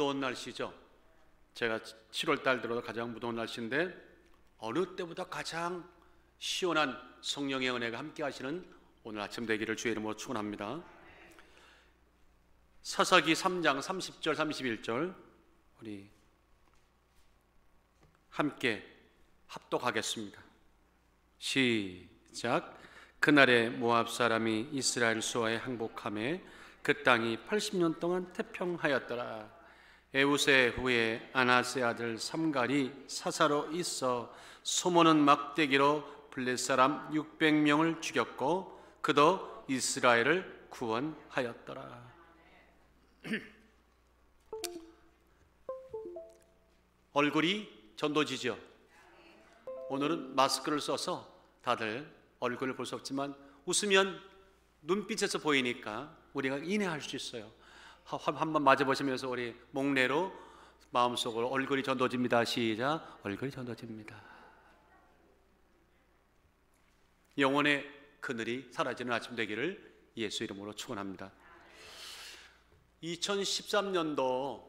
무더운 날씨죠. 제가 7월 달 들어도 가장 무더운 날씨인데 어느 때보다 가장 시원한 성령의 은혜가 함께 하시는 오늘 아침 되기를 주의 이름으로 축원합니다. 사사기 3장 30절 31절 우리 함께 합독하겠습니다. 시작. 그날에 모압 사람이 이스라엘 수하에 항복하매 그 땅이 80년 동안 태평하였더라. 에우세 후에 아나세 아들 삼갈이 사사로 있어 소모는 막대기로 블렛 사람 600명을 죽였고 그도 이스라엘을 구원하였더라. 얼굴이 전도지죠. 오늘은 마스크를 써서 다들 얼굴을 볼 수 없지만 웃으면 눈빛에서 보이니까 우리가 인해할 수 있어요. 한번 맞아보시면서 우리 목례로 마음속으로 얼굴이 전도집니다. 시작. 얼굴이 전도집니다. 영혼의 그늘이 사라지는 아침 되기를 예수 이름으로 축원합니다. 2013년도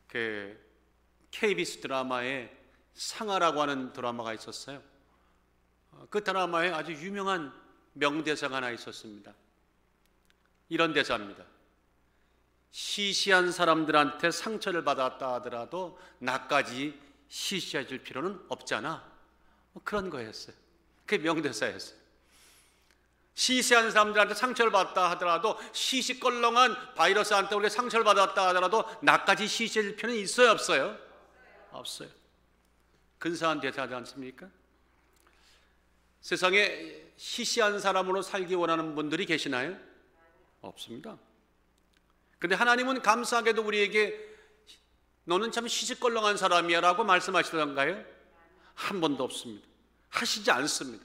그 KBS 드라마에 상하라고 하는 드라마가 있었어요. 그 드라마에 아주 유명한 명대사가 하나 있었습니다. 이런 대사입니다. 시시한 사람들한테 상처를 받았다 하더라도 나까지 시시해질 필요는 없잖아. 그런 거였어요. 그게 명대사였어요. 시시한 사람들한테 상처를 받았다 하더라도 시시껄렁한 바이러스한테 우리가 상처를 받았다 하더라도 나까지 시시해질 필요는 있어요, 없어요? 없어요. 근사한 대사하지 않습니까? 세상에 시시한 사람으로 살기 원하는 분들이 계시나요? 없습니다. 근데 하나님은 감사하게도 우리에게 너는 참 시시껄렁한 사람이야 라고 말씀하시던가요? 한 번도 없습니다. 하시지 않습니다.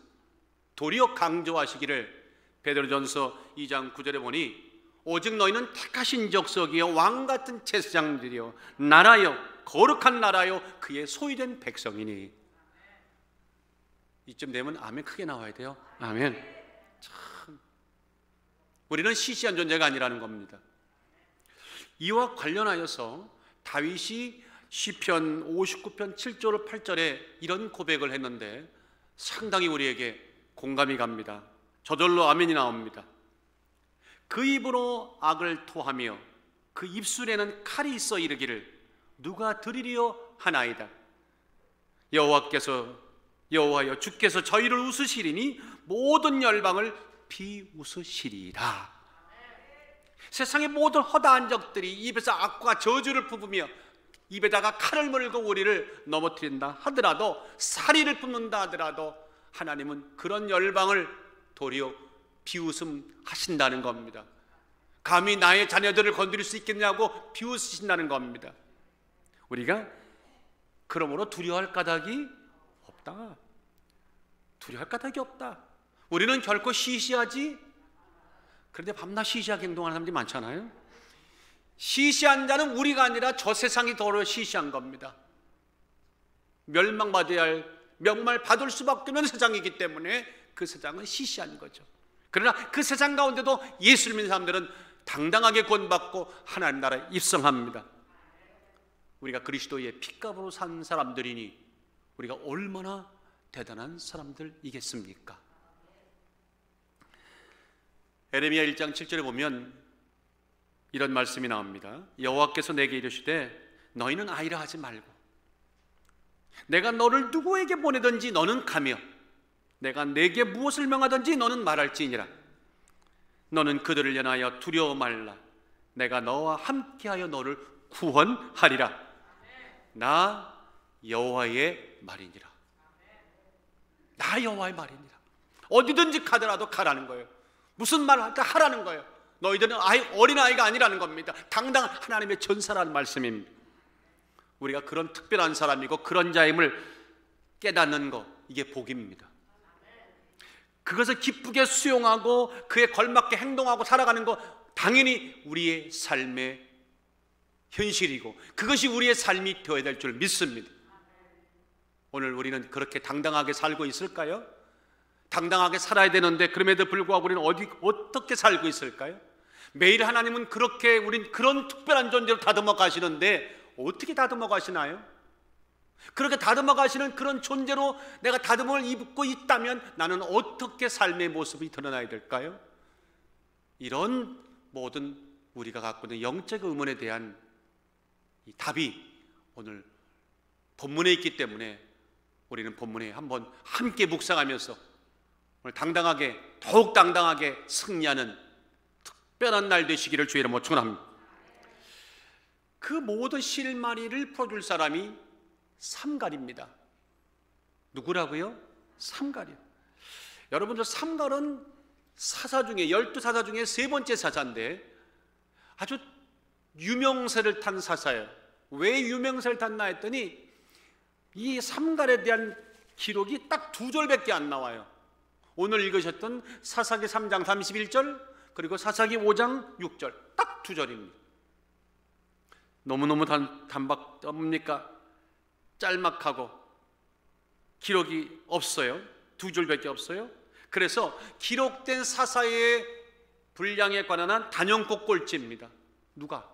도리어 강조하시기를 베드로전서 2장 9절에 보니 오직 너희는 택하신 족속이요 왕같은 제사장들이요 나라요 거룩한 나라요 그의 소유된 백성이니. 이쯤 되면 아멘 크게 나와야 돼요. 아멘. 참 우리는 시시한 존재가 아니라는 겁니다. 이와 관련하여서 다윗이 시편 59편 7절 8절에 이런 고백을 했는데 상당히 우리에게 공감이 갑니다. 저절로 아멘이 나옵니다. 그 입으로 악을 토하며 그 입술에는 칼이 있어 이르기를 누가 들으리요 하나이다. 여호와여 주께서 저희를 웃으시리니 모든 열방을 비웃으시리라. 세상의 모든 허다한 적들이 입에서 악과 저주를 품으며 입에다가 칼을 물고 우리를 넘어뜨린다 하더라도 사리를 뿜는다 하더라도 하나님은 그런 열방을 도리어 비웃음하신다는 겁니다. 감히 나의 자녀들을 건드릴 수 있겠냐고 비웃으신다는 겁니다. 우리가 그러므로 두려워할 까닭이 없다. 두려워할 까닭이 없다. 우리는 결코 시시하지. 그런데 밤낮 시시하게 행동하는 사람들이 많잖아요. 시시한 자는 우리가 아니라 저 세상이 더러 시시한 겁니다. 멸망받아야 할 명말 받을 수밖에 없는 세상이기 때문에 그 세상은 시시한 거죠. 그러나 그 세상 가운데도 예수를 믿는 사람들은 당당하게 구원받고 하나님 나라에 입성합니다. 우리가 그리스도의 핏값으로 산 사람들이니 우리가 얼마나 대단한 사람들이겠습니까? 에레미야 1장 7절에 보면 이런 말씀이 나옵니다. 여호와께서 내게 이르시되 너희는 아이라 하지 말고 내가 너를 누구에게 보내든지 너는 가며 내가 내게 무엇을 명하든지 너는 말할지니라. 너는 그들을 연하여 두려워 말라. 내가 너와 함께하여 너를 구원하리라. 나 여호와의 말이니라. 나 여호와의 말이니라. 어디든지 가더라도 가라는 거예요. 무슨 말을 할 때 하라는 거예요. 너희들은 어린아이가 아니라는 겁니다. 당당한 하나님의 전사라는 말씀입니다. 우리가 그런 특별한 사람이고 그런 자임을 깨닫는 거, 이게 복입니다. 그것을 기쁘게 수용하고 그에 걸맞게 행동하고 살아가는 거 당연히 우리의 삶의 현실이고 그것이 우리의 삶이 되어야 될 줄 믿습니다. 오늘 우리는 그렇게 당당하게 살고 있을까요? 당당하게 살아야 되는데 그럼에도 불구하고 우리는 어떻게 살고 있을까요? 매일 하나님은 그렇게 우린 그런 특별한 존재로 다듬어 가시는데 어떻게 다듬어 가시나요? 그렇게 다듬어 가시는 그런 존재로 내가 다듬음을 입고 있다면 나는 어떻게 삶의 모습이 드러나야 될까요? 이런 모든 우리가 갖고 있는 영적 의문에 대한 이 답이 오늘 본문에 있기 때문에 우리는 본문에 한번 함께 묵상하면서 오늘 당당하게, 더욱 당당하게 승리하는 특별한 날 되시기를 주의 이름으로 축원합니다. 그 모든 실마리를 풀어줄 사람이 삼갈입니다. 누구라고요? 삼갈이요. 여러분들, 삼갈은 사사 중에 12사사 중에 세 번째 사사인데 아주 유명세를 탄 사사예요. 왜 유명세를 탔나 했더니 이 삼갈에 대한 기록이 딱 2절밖에 안 나와요. 오늘 읽으셨던 사사기 3장 31절 그리고 사사기 5장 6절 딱 2절입니다. 너무너무 뭡니까? 짤막하고 기록이 없어요. 2줄밖에 없어요. 그래서 기록된 사사의 분량에 관한 한 단연코 꼴찌입니다. 누가?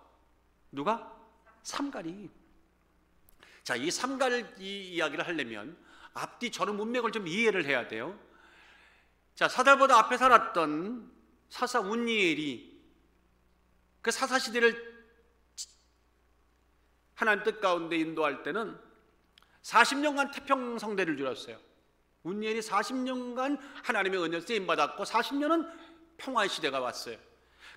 삼갈이. 자, 이 삼갈 이야기를 하려면 앞뒤 전후 문맥을 좀 이해를 해야 돼요. 자, 사달보다 앞에 살았던 사사 운니엘이 그 사사 시대를 하나님 뜻 가운데 인도할 때는 40년간 태평성대를 누렸어요. 운니엘이 40년간 하나님의 은혜를 쓰임받았고 40년은 평화의 시대가 왔어요.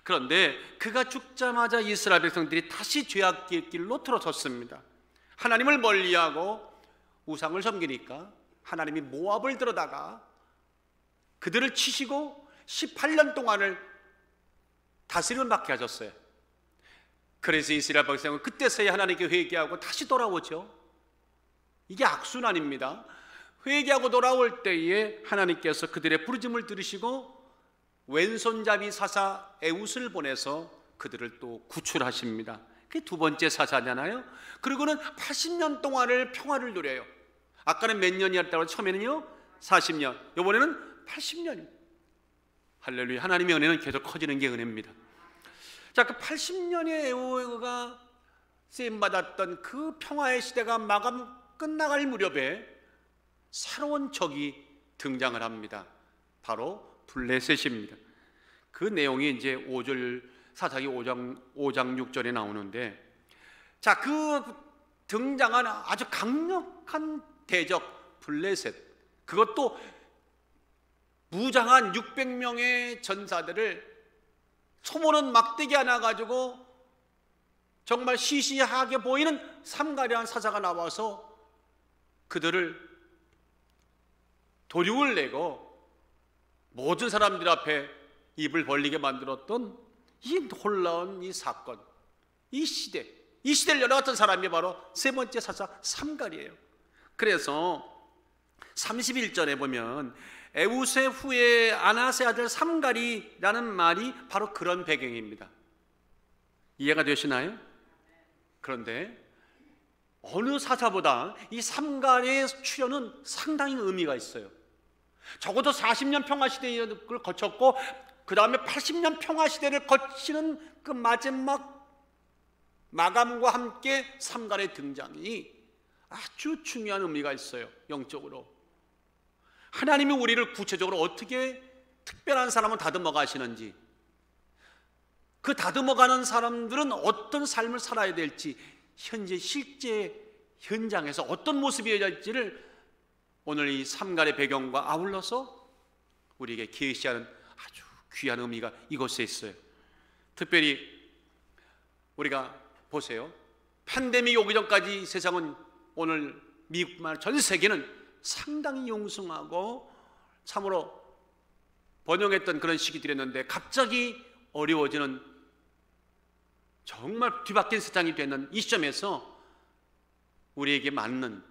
그런데 그가 죽자마자 이스라엘 백성들이 다시 죄악의 길로 들어섰습니다. 하나님을 멀리하고 우상을 섬기니까 하나님이 모압을 들어다가 그들을 치시고 18년 동안을 다스림을 맡게 하셨어요. 그래서 이스라엘 백성은 그때서야 하나님께 회개하고 다시 돌아오죠. 이게 악순환입니다. 회개하고 돌아올 때에 하나님께서 그들의 부르짖음을 들으시고 왼손잡이 사사 에웃을 보내서 그들을 또 구출하십니다. 그게 두 번째 사사잖아요. 그리고는 80년 동안을 평화를 누려요. 아까는 몇 년이었다고 처음에는요 40년, 이번에는 80년입니다. 할렐루야. 하나님의 은혜는 계속 커지는 게 은혜입니다. 자, 그 80년의 에호가 쓰임받았던 그 평화의 시대가 마감 끝나갈 무렵에 새로운 적이 등장을 합니다. 바로 블레셋입니다. 그 내용이 이제 5절 사사기 5장 6절에 나오는데, 자, 그 등장한 아주 강력한 대적 블레셋, 그것도 무장한 600명의 전사들을 소모는 막대기 하나 가지고 정말 시시하게 보이는 삼가리한 사자가 나와서 그들을 도륙을 내고 모든 사람들 앞에 입을 벌리게 만들었던 이 놀라운 이 사건, 이 시대를 열어갔던 사람이 바로 세 번째 사자 삼갈이에요. 그래서 31절에 보면 에웃의 후에 아낫의 아들 삼갈이라는 말이 바로 그런 배경입니다. 이해가 되시나요? 그런데 어느 사사보다 이 삼갈의 출현은 상당히 의미가 있어요. 적어도 40년 평화시대를 거쳤고 그 다음에 80년 평화시대를 거치는 그 마지막 마감과 함께 삼갈의 등장이 아주 중요한 의미가 있어요. 영적으로 하나님이 우리를 구체적으로 어떻게 특별한 사람을 다듬어 가시는지, 그 다듬어 가는 사람들은 어떤 삶을 살아야 될지, 현재 실제 현장에서 어떤 모습이어야 될지를 오늘 이 삼갈의 배경과 아울러서 우리에게 계시하는 아주 귀한 의미가 이곳에 있어요. 특별히 우리가 보세요. 팬데믹이 오기 전까지 세상은, 오늘 미국만 전 세계는 상당히 용숭하고 참으로 번영했던 그런 시기들이었는데 갑자기 어려워지는 정말 뒤바뀐 세상이 되는 이 시점에서 우리에게 맞는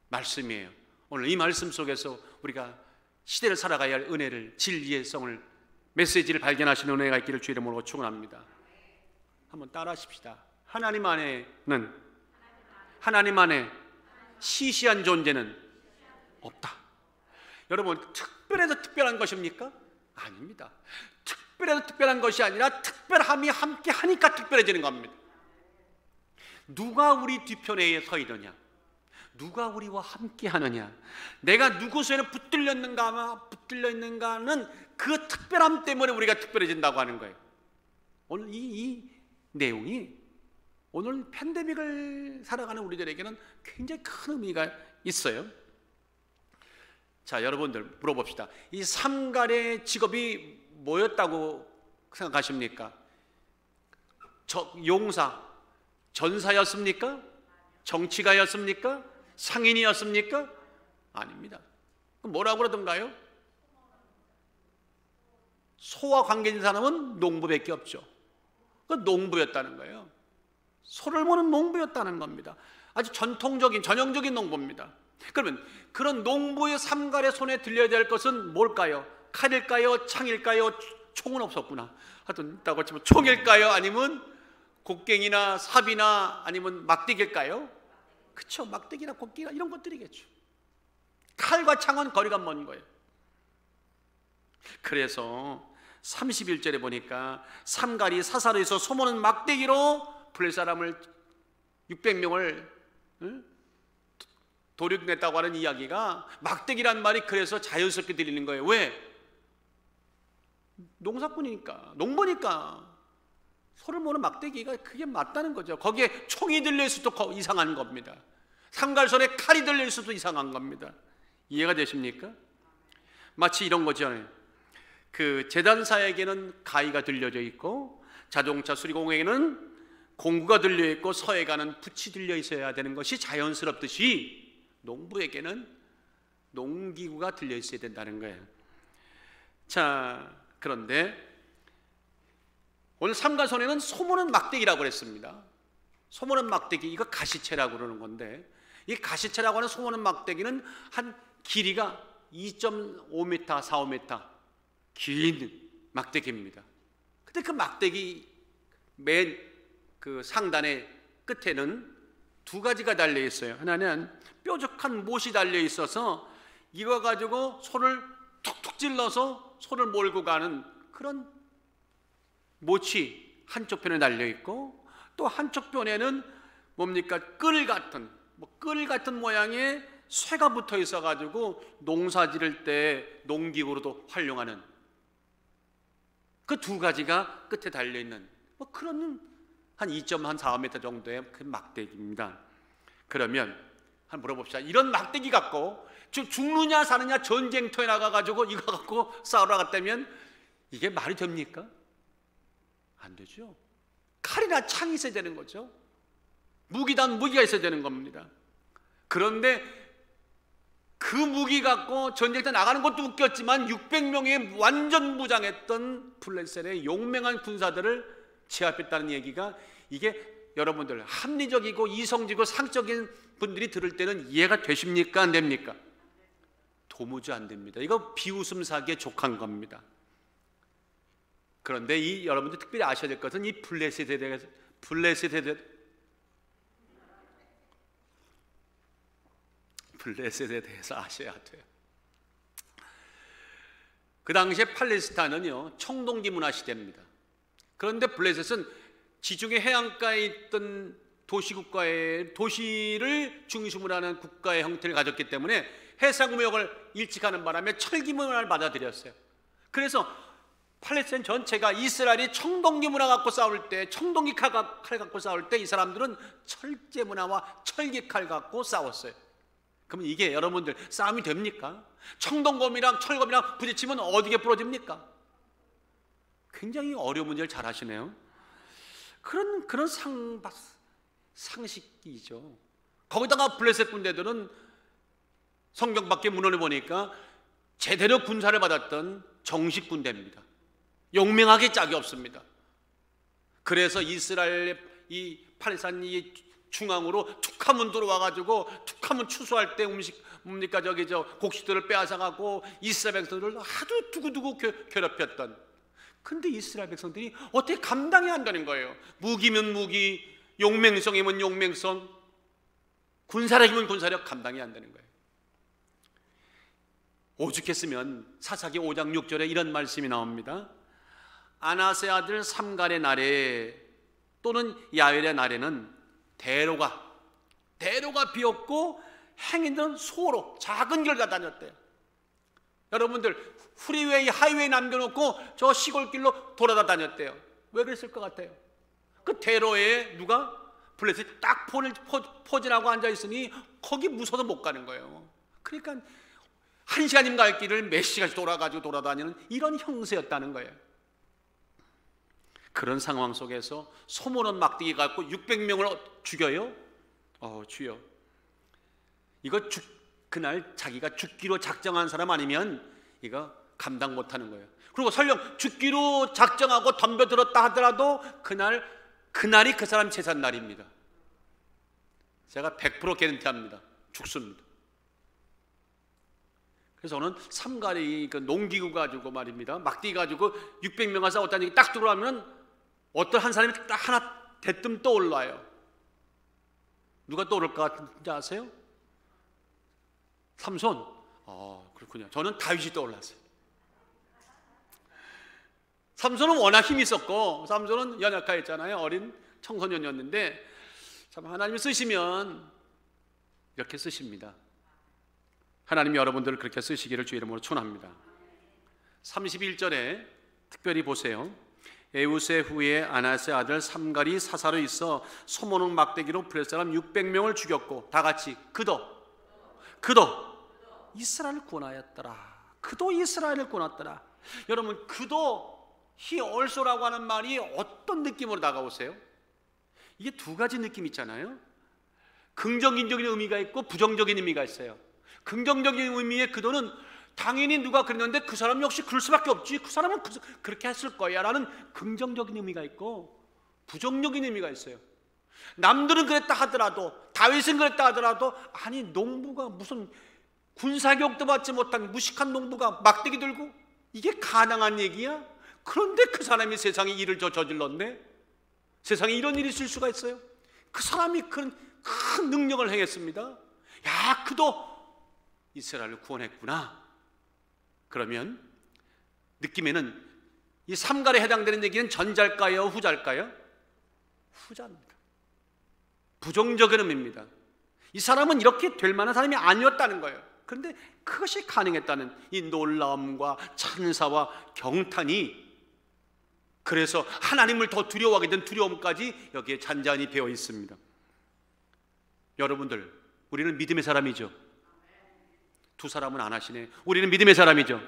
말씀이에요. 오늘 이 말씀 속에서 우리가 시대를 살아가야 할 은혜를, 진리의 성을, 메시지를 발견하시는 은혜가 있기를 주의 이름으로 축원합니다. 한번 따라하십시다. 하나님 안에는, 하나님 안에 시시한 존재는 없다. 여러분, 특별해서 특별한 것입니까? 아닙니다. 특별해서 특별한 것이 아니라 특별함이 함께 하니까 특별해지는 겁니다. 누가 우리 뒤편에 서 있느냐, 누가 우리와 함께 하느냐, 내가 누구 손에 붙들려 있는가는 그 특별함 때문에 우리가 특별해진다고 하는 거예요. 오늘 이 내용이 오늘 팬데믹을 살아가는 우리들에게는 굉장히 큰 의미가 있어요. 자, 여러분들 물어봅시다. 이 삼갈의 직업이 뭐였다고 생각하십니까? 용사, 전사였습니까? 정치가였습니까? 상인이었습니까? 아닙니다. 그럼 뭐라고 그러던가요? 소와 관계된 사람은 농부밖에 없죠. 그 농부였다는 거예요. 소를 모는 농부였다는 겁니다. 아주 전통적인 전형적인 농부입니다. 그러면 그런 농부의 삼갈의 손에 들려야 될 것은 뭘까요? 칼일까요? 창일까요? 총은 없었구나. 하여튼 있다고 치면 총일까요? 아니면 곡괭이나 삽이나 아니면 막대기일까요? 그쵸, 막대기나 곡괭이나 이런 것들이겠죠. 칼과 창은 거리가 먼 거예요. 그래서 31절에 보니까 삼갈이 사사로에서 소모는 막대기로 블레셋 사람을 600명을 도륙냈다고 하는 이야기가, 막대기란 말이 그래서 자연스럽게 들리는 거예요. 왜? 농사꾼이니까, 농부니까 소를 모는 막대기가 그게 맞다는 거죠. 거기에 총이 들려있어도 이상한 겁니다. 삼갈손에 칼이 들려있어도 이상한 겁니다. 이해가 되십니까? 마치 이런 거죠. 그 제단사에게는 가위가 들려져 있고 자동차 수리공에게는 공구가 들려 있고 서해가는 붓이 들려 있어야 되는 것이 자연스럽듯이 농부에게는 농기구가 들려 있어야 된다는 거예요. 자, 그런데 오늘 삼갈손에는 소모는 막대기라고 그랬습니다. 소모는 막대기, 이거 가시채라고 그러는 건데, 이 가시채라고 하는 소모는 막대기는 한 길이가 2.5m, 4-5m 긴 막대기입니다. 근데 그 막대기 맨 그 상단의 끝에는 두 가지가 달려 있어요. 하나는 뾰족한 못이 달려 있어서 이거 가지고 소를 툭툭 찔러서 소를 몰고 가는 그런 못이 한쪽 편에 달려 있고, 또 한쪽 편에는 뭡니까? 끌 같은 모양의 쇠가 붙어 있어 가지고 농사 지를 때 농기구로도 활용하는 그 두 가지가 끝에 달려 있는 그런 한 2.4m 정도의 그 막대기입니다. 그러면 한번 물어봅시다. 이런 막대기 갖고 죽느냐 사느냐 전쟁터에 나가 가지고 이거 갖고 싸우러 갔다면 이게 말이 됩니까? 안 되죠. 칼이나 창이 있어야 되는 거죠. 무기가 있어야 되는 겁니다. 그런데 그 무기 갖고 전쟁터 나가는 것도 웃겼지만 600명의 완전 무장했던 블레셋의 용맹한 군사들을 제압했다는 얘기가, 이게 여러분들 합리적이고 이성적이고 상적인 분들이 들을 때는 이해가 되십니까? 안 됩니까? 도무지 안 됩니다. 이거 비웃음사기에 족한 겁니다. 그런데 여러분들 특별히 아셔야 될 것은 이 블레셋에 대해서 아셔야 돼요. 그 당시에 팔레스타인은요 청동기 문화 시대입니다. 그런데 블레셋은 지중해 해안가에 있던 도시를 중심으로 하는 국가의 형태를 가졌기 때문에 해상무역을 일찍 하는 바람에 철기 문화를 받아들였어요. 그래서 팔레스타인 전체가 이스라엘이 청동기 문화 갖고 싸울 때, 청동기 칼 갖고 싸울 때 이 사람들은 철제 문화와 철기 칼 갖고 싸웠어요. 그럼 이게 여러분들 싸움이 됩니까? 청동검이랑 철검이랑 부딪히면 어디게 부러집니까? 굉장히 어려운 문제를 잘 하시네요. 그런 상식이죠. 거기다가 블레셋 군대들은 성경 밖에 문헌에 보니까 제대로 군사를 받았던 정식 군대입니다. 용맹하게 짝이 없습니다. 그래서 이스라엘 이 팔레스타인 이 중앙으로 툭하면 들어와가지고 툭하면 추수할 때 곡식들을 빼앗아가고 이스라엘 백성들을 아주 두고두고 괴롭혔던, 근데 이스라엘 백성들이 어떻게 감당해야 한다는 거예요. 무기면 무기, 용맹성이면 용맹성, 군사력이면 군사력 감당해야 한다는 거예요. 오죽했으면 사사기 5장 6절에 이런 말씀이 나옵니다. 아나세 아들 삼갈의 날에 또는 야엘의 날에는 대로가 비었고 행인들은 소로 작은 길을 다 다녔대요. 여러분들 프리웨이, 하이웨이 남겨놓고 저 시골길로 돌아다 다녔대요. 왜 그랬을 것 같아요? 그 대로에 누가 블레셋이 딱 포진하고 앉아있으니 거기 무서워서 못 가는 거예요. 그러니까 1시간이면 갈 길을 몇 시간씩 돌아가지고 돌아다니는 이런 형세였다는 거예요. 그런 상황 속에서 소모는 막대기 갖고 600명을 죽여요? 주여, 이거 그날 자기가 죽기로 작정한 사람 아니면 이거 감당 못하는 거예요. 그리고 설령 죽기로 작정하고 덤벼들었다 하더라도 그날이 그 사람 제삿날입니다. 제가 100% 개런티합니다. 죽습니다. 그래서 저는 삼가리 그 농기구 가지고 말입니다, 막대기 가지고 600명을 싸웠다는 얘기 딱 들어가면 어떤 한 사람이 딱 하나 대뜸 떠올라요. 누가 떠오를 것 같은지 아세요? 삼손. 그렇군요. 저는 다윗이 떠올랐어요. 삼손은 워낙 힘이 있었고, 삼손은 연약하였잖아요. 어린 청소년이었는데 참 하나님이 쓰시면 이렇게 쓰십니다. 하나님 여러분들을 그렇게 쓰시기를 주의 이름으로 축원합니다. 31절에 특별히 보세요. 에우세 후에 아나스의 아들 삼갈이 사사로 있어 소모는 막대기로 블레셋 사람 600명을 죽였고 다 같이 그도 이스라엘을 구원하였더라. 그도 이스라엘을 구원했더라. 여러분, 그도 he also라고 하는 말이 어떤 느낌으로 다가오세요? 이게 두 가지 느낌 있잖아요. 긍정적인 의미가 있고 부정적인 의미가 있어요. 긍정적인 의미의 그도는 당연히 누가 그랬는데 그 사람 역시 그럴 수밖에 없지, 그 사람은 그렇게 했을 거야 라는 긍정적인 의미가 있고, 부정적인 의미가 있어요. 남들은 그랬다 하더라도, 다윗은 그랬다 하더라도, 아니 농부가 무슨 군사교육도 받지 못한 무식한 농부가 막대기 들고 이게 가능한 얘기야? 그런데 그 사람이 세상에 일을 저질렀네. 세상에 이런 일이 있을 수가 있어요? 그 사람이 큰 능력을 행했습니다. 야, 그도 이스라엘을 구원했구나. 그러면 느낌에는 이 삼갈에 해당되는 얘기는 전자일까요, 후자일까요? 후자입니다. 부정적인 의미입니다. 이 사람은 이렇게 될 만한 사람이 아니었다는 거예요. 그런데 그것이 가능했다는 이 놀라움과 찬사와 경탄이, 그래서 하나님을 더 두려워하게 된 두려움까지 여기에 잔잔히 배어 있습니다. 여러분들, 우리는 믿음의 사람이죠. 두 사람은 안 하시네. 우리는 믿음의 사람이죠.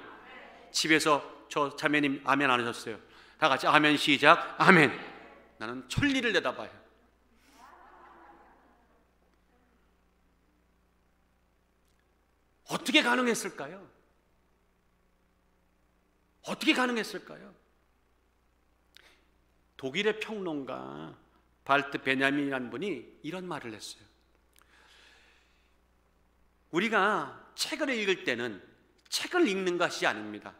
집에서 저 자매님 아멘 안 하셨어요. 다 같이 아멘 시작. 아멘. 나는 천리를 내다봐요. 어떻게 가능했을까요? 어떻게 가능했을까요? 독일의 평론가 발트 베냐민이라는 분이 이런 말을 했어요. 우리가 책을 읽을 때는 책을 읽는 것이 아닙니다.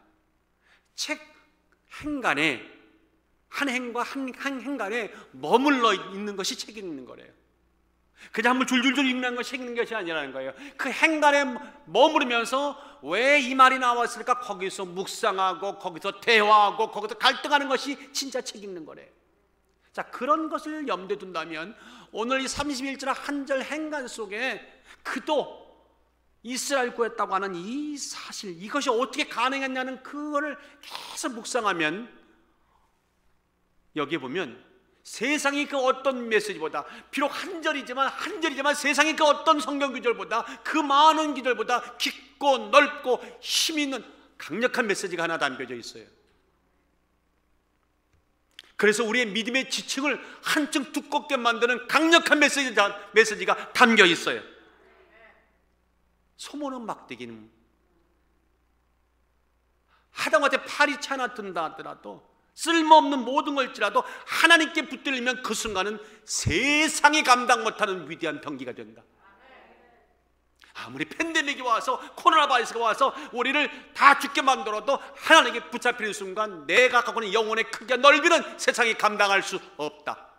책 행간에, 한 행과 한 행간에 머물러 있는 것이 책 읽는 거래요. 그냥 한번 줄줄줄 읽는 것이 책 읽는 것이 아니라는 거예요. 그 행간에 머무르면서 왜 이 말이 나왔을까? 거기서 묵상하고 거기서 대화하고 거기서 갈등하는 것이 진짜 책 읽는 거래요. 자, 그런 것을 염두에 둔다면 오늘 이 31절 한 절 행간 속에 그도 이스라엘 구했다고 하는 이 사실, 이것이 어떻게 가능했냐는 그거를 계속 묵상하면 여기에 보면 세상이 그 어떤 메시지보다, 비록 한 절이지만 세상이 그 어떤 성경 구절보다, 그 많은 구절보다 깊고 넓고 힘 있는 강력한 메시지가 하나 담겨져 있어요. 그래서 우리의 믿음의 지층을 한층 두껍게 만드는 강력한 메시지가 담겨 있어요. 소모는 막대기는 하다못해 팔이 차나 든다 하더라도, 쓸모없는 모든 걸지라도 하나님께 붙들리면 그 순간은 세상이 감당 못하는 위대한 병기가 된다. 아무리 팬데믹이 와서 코로나 바이러스가 와서 우리를 다 죽게 만들어도 하나님께 붙잡히는 순간 내가 갖고 있는 영혼의 크기와 넓이는 세상이 감당할 수 없다.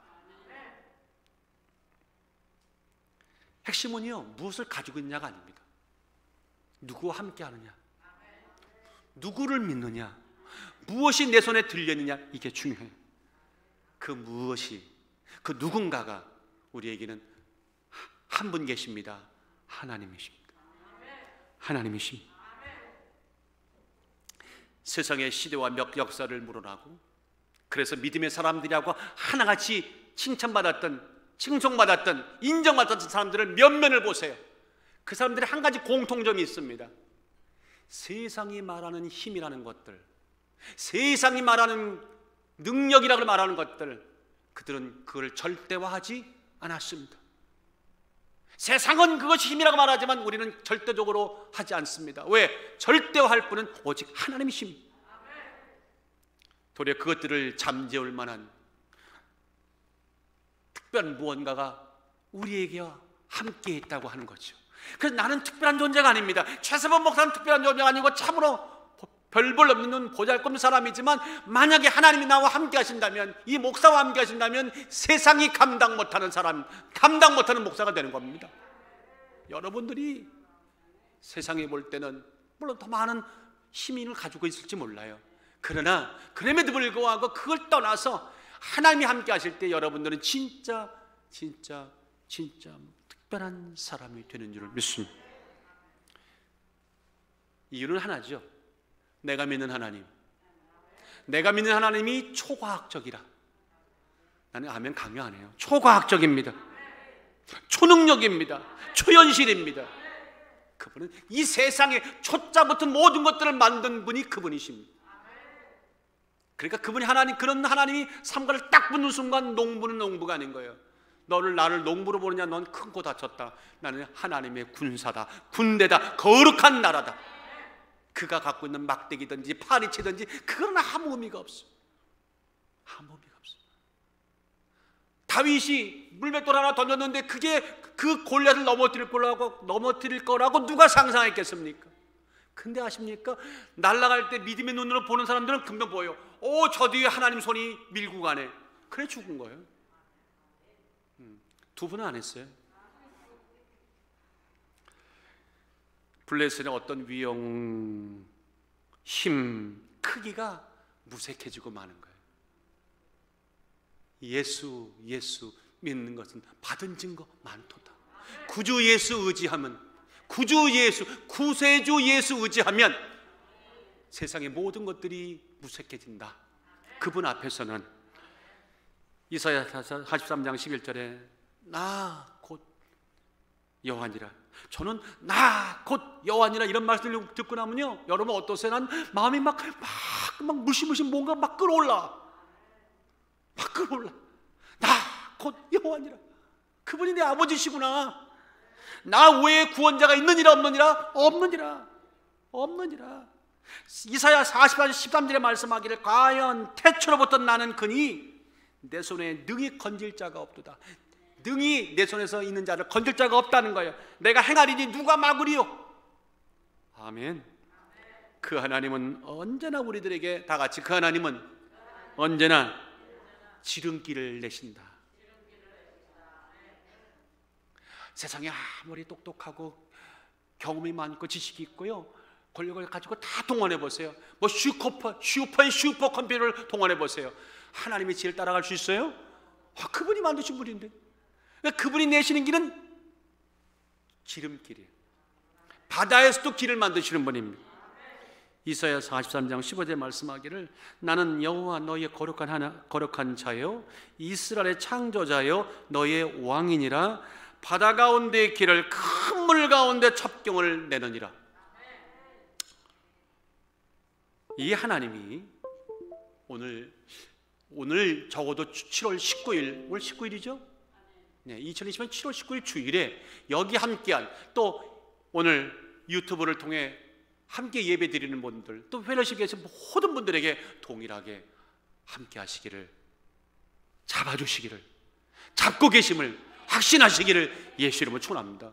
핵심은요, 무엇을 가지고 있느냐가 아닙니다. 누구와 함께 하느냐, 누구를 믿느냐, 무엇이 내 손에 들렸느냐, 이게 중요해요. 그 무엇이, 그 누군가가 우리에게는 한 분 계십니다. 하나님이십니다. 하나님이십니다. 세상의 시대와 역사를 물어나고, 그래서 믿음의 사람들이라고 하나같이 칭송받았던 인정받았던 사람들을 면면을 보세요. 그 사람들이 한 가지 공통점이 있습니다. 세상이 말하는 힘이라는 것들, 세상이 말하는 능력이라고 말하는 것들, 그들은 그걸 절대화하지 않았습니다. 세상은 그것이 힘이라고 말하지만 우리는 절대적으로 하지 않습니다. 왜? 절대화할 분은 오직 하나님이십니다. 도리어 그것들을 잠재울 만한 특별한 무언가가 우리에게 함께 있다고 하는 거죠. 그래서 나는 특별한 존재가 아닙니다. 최세범 목사는 특별한 존재가 아니고 참으로 별볼 없는 보잘것없는 사람이지만, 만약에 하나님이 나와 함께 하신다면, 이 목사와 함께 하신다면 세상이 감당 못하는 사람, 감당 못하는 목사가 되는 겁니다. 여러분들이 세상에 볼 때는 물론 더 많은 힘을 가지고 있을지 몰라요. 그러나 그럼에도 불구하고 그걸 떠나서 하나님이 함께 하실 때 여러분들은 진짜 특별한 사람이 되는 줄을 믿습니다. 이유는 하나죠. 내가 믿는 하나님, 내가 믿는 하나님이 초과학적이라. 나는 아멘 강요 안 해요. 초과학적입니다. 초능력입니다. 초현실입니다. 그분은 이 세상에 초자 붙은 모든 것들을 만든 분이 그분이십니다. 그러니까 그분이 하나님, 그런 하나님이 삼가를 딱 붙는 순간 농부는 농부가 아닌 거예요. 나를 농부로 보느냐? 넌 큰 코 다쳤다. 나는 하나님의 군사다, 군대다, 거룩한 나라다. 그가 갖고 있는 막대기든지 파리채든지 그건 아무 의미가 없어. 아무 의미가 없어. 다윗이 물맷돌 하나 던졌는데 그게 그 골리앗을 넘어뜨릴 거라고 누가 상상했겠습니까? 근데 아십니까? 날아갈 때 믿음의 눈으로 보는 사람들은 금방 보여요. 저 뒤에 하나님 손이 밀고 가네. 그래 죽은 거예요. 두 분은 안 했어요. 블레셋의 어떤 위용, 힘, 크기가 무색해지고 마는 거예요. 예수 믿는 것은 받은 증거 많도다. 구주 예수 의지하면, 구주 예수, 구세주 예수 의지하면 세상의 모든 것들이 무색해진다. 그분 앞에서는. 이사야 43장 11절에 나 곧 여호와니라, 저는 나 곧 여호와니라 이런 말씀을 듣고 나면요, 여러분 어떠세요? 난 마음이 막 무시무시 뭔가 막 끌어올라. 나 곧 여호와니라. 그분이 내 아버지시구나. 나 외에 구원자가 있느니라 없느니라. 이사야 44장 13절에 말씀하기를 과연 태초로부터 나는 그니 내 손에 능히 건질 자가 없도다. 능히 내 손에서 있는 자를 건질 자가 없다는 거예요. 내가 행하리니 누가 막으리요? 아멘. 그 하나님은 언제나 우리들에게 다 같이, 그 하나님은 언제나 지름길을 내신다. 세상에 아무리 똑똑하고 경험이 많고 지식이 있고요, 권력을 가지고 다 동원해 보세요. 뭐 슈퍼 컴퓨터를 동원해 보세요. 하나님의 지혜를 따라갈 수 있어요? 그분이 만드신 분인데. 그분이 내시는 길은 지름길이에요. 바다에서도 길을 만드시는 분입니다. 이사야 43장 15절에 말씀하기를 나는 여호와 너희의 거룩한 자요 이스라엘의 창조자요 너희의 왕이니라. 바다 가운데의 길을 큰 물 가운데 첩경을 내느니라. 이 하나님이 오늘 적어도 7월 19일, 오늘 19일이죠? 네, 2020년 7월 19일 주일에 여기 함께한, 또 오늘 유튜브를 통해 함께 예배 드리는 분들, 또 펠로십에 계신 모든 분들에게 동일하게 함께 하시기를, 잡아주시기를, 잡고 계심을 확신하시기를 예수 이름으로 축원합니다.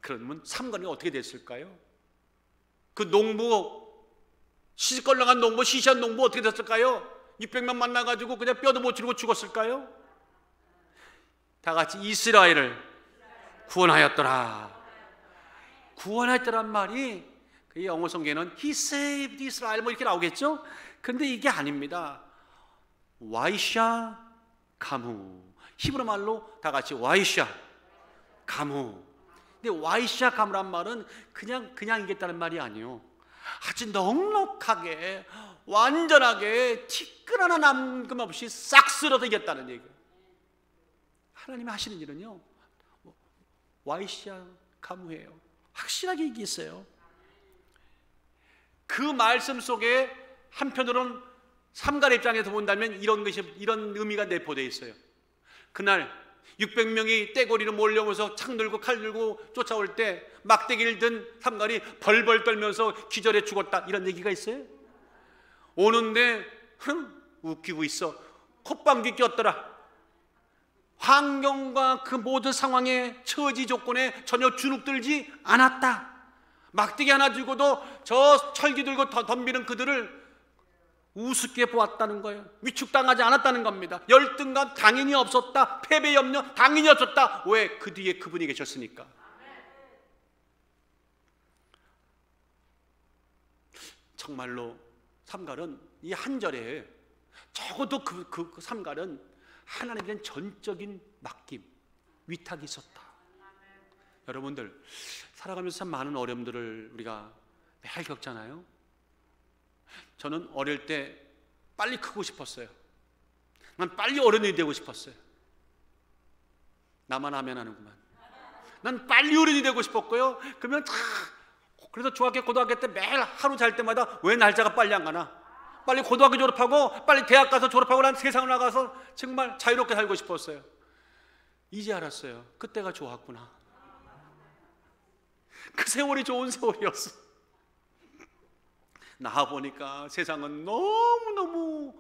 그러면 삼관이 어떻게 됐을까요? 그 농부, 시시껄렁한 농부, 시시한 농부 어떻게 됐을까요? 600명 만나가지고 그냥 뼈도 못 치르고 죽었을까요? 다 같이 이스라엘을 구원하였더라. 구원했더란 말이 그 영어 성경에는 He saved Israel 뭐 이렇게 나오겠죠? 근데 이게 아닙니다. 와이샤 카무, 히브리 말로 다 같이 와이샤 가무. 근데 와이샤 가무란 말은 그냥 이겼다는 말이 아니에요. 아주 넉넉하게 완전하게 티끌 하나 남김없이 싹 쓸어서 이겼다는 얘기예요. 하나님이 하시는 일은요, 와이샤 가무예요. 확실하게 이겼어요. 그 말씀 속에 한편으로는 삼갈의 입장에서 본다면 이런 의미가 내포되어 있어요. 그날 600명이 떼거리로 몰려오면서 창 들고 칼 들고 쫓아올 때 막대기를 든 삼갈이 벌벌 떨면서 기절해 죽었다, 이런 얘기가 있어요. 오는데 웃기고 있어. 콧방귀 꼈더라. 환경과 그 모든 상황의 처지 조건에 전혀 주눅들지 않았다. 막대기 하나 들고도 저 철기 들고 덤비는 그들을 우습게 보았다는 거예요. 위축당하지 않았다는 겁니다. 열등감 당연히 없었다. 패배 염려 당연히 없었다. 왜? 그 뒤에 그분이 계셨으니까. 정말로 삼갈은 이 한 절에 적어도 그 삼갈은 하나님에 대한 전적인 맡김, 위탁이 있었다. 여러분들 살아가면서 참 많은 어려움들을 우리가 매일 겪잖아요. 저는 어릴 때 빨리 크고 싶었어요. 난 빨리 어른이 되고 싶었어요. 나만 하면 하는구만. 난 빨리 어른이 되고 싶었고요. 그러면 그래서 중학교 고등학교 때 매일 하루 잘 때마다 왜 날짜가 빨리 안 가나? 빨리 고등학교 졸업하고 빨리 대학 가서 졸업하고 난 세상을 나가서 정말 자유롭게 살고 싶었어요. 이제 알았어요. 그때가 좋았구나. 그 세월이 좋은 세월이었어. 나와보니까 세상은 너무너무,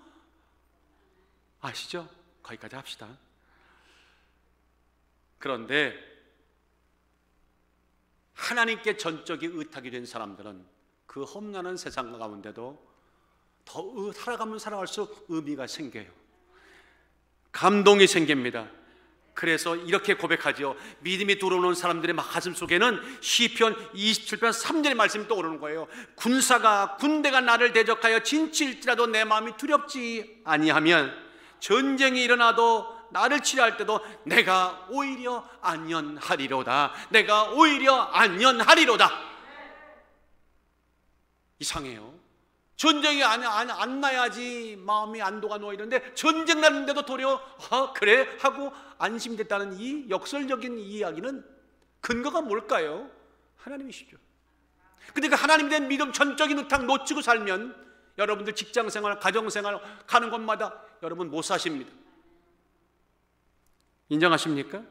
아시죠? 거기까지 합시다. 그런데 하나님께 전적인 의탁이 된 사람들은 그 험난한 세상 가운데도 더 살아가면 살아갈수록 의미가 생겨요. 감동이 생깁니다. 그래서 이렇게 고백하죠. 믿음이 들어오는 사람들의 가슴 속에는 시편 27편 3절의 말씀이 떠오르는 거예요. 군대가 나를 대적하여 진칠지라도 내 마음이 두렵지 아니하면, 전쟁이 일어나도 나를 치료할 때도 내가 오히려 안연하리로다. 내가 오히려 안연하리로다. 이상해요. 전쟁이 안 나야지 마음이 안도가 누워 있는데 전쟁 나는데도 도리어 그래 하고 안심됐다는 이 역설적인 이야기는 근거가 뭘까요? 하나님이시죠. 근데 그 하나님에 대한 믿음, 전적인 의탁 놓치고 살면 여러분들 직장생활, 가정생활 가는 곳마다 여러분 못 사십니다. 인정하십니까?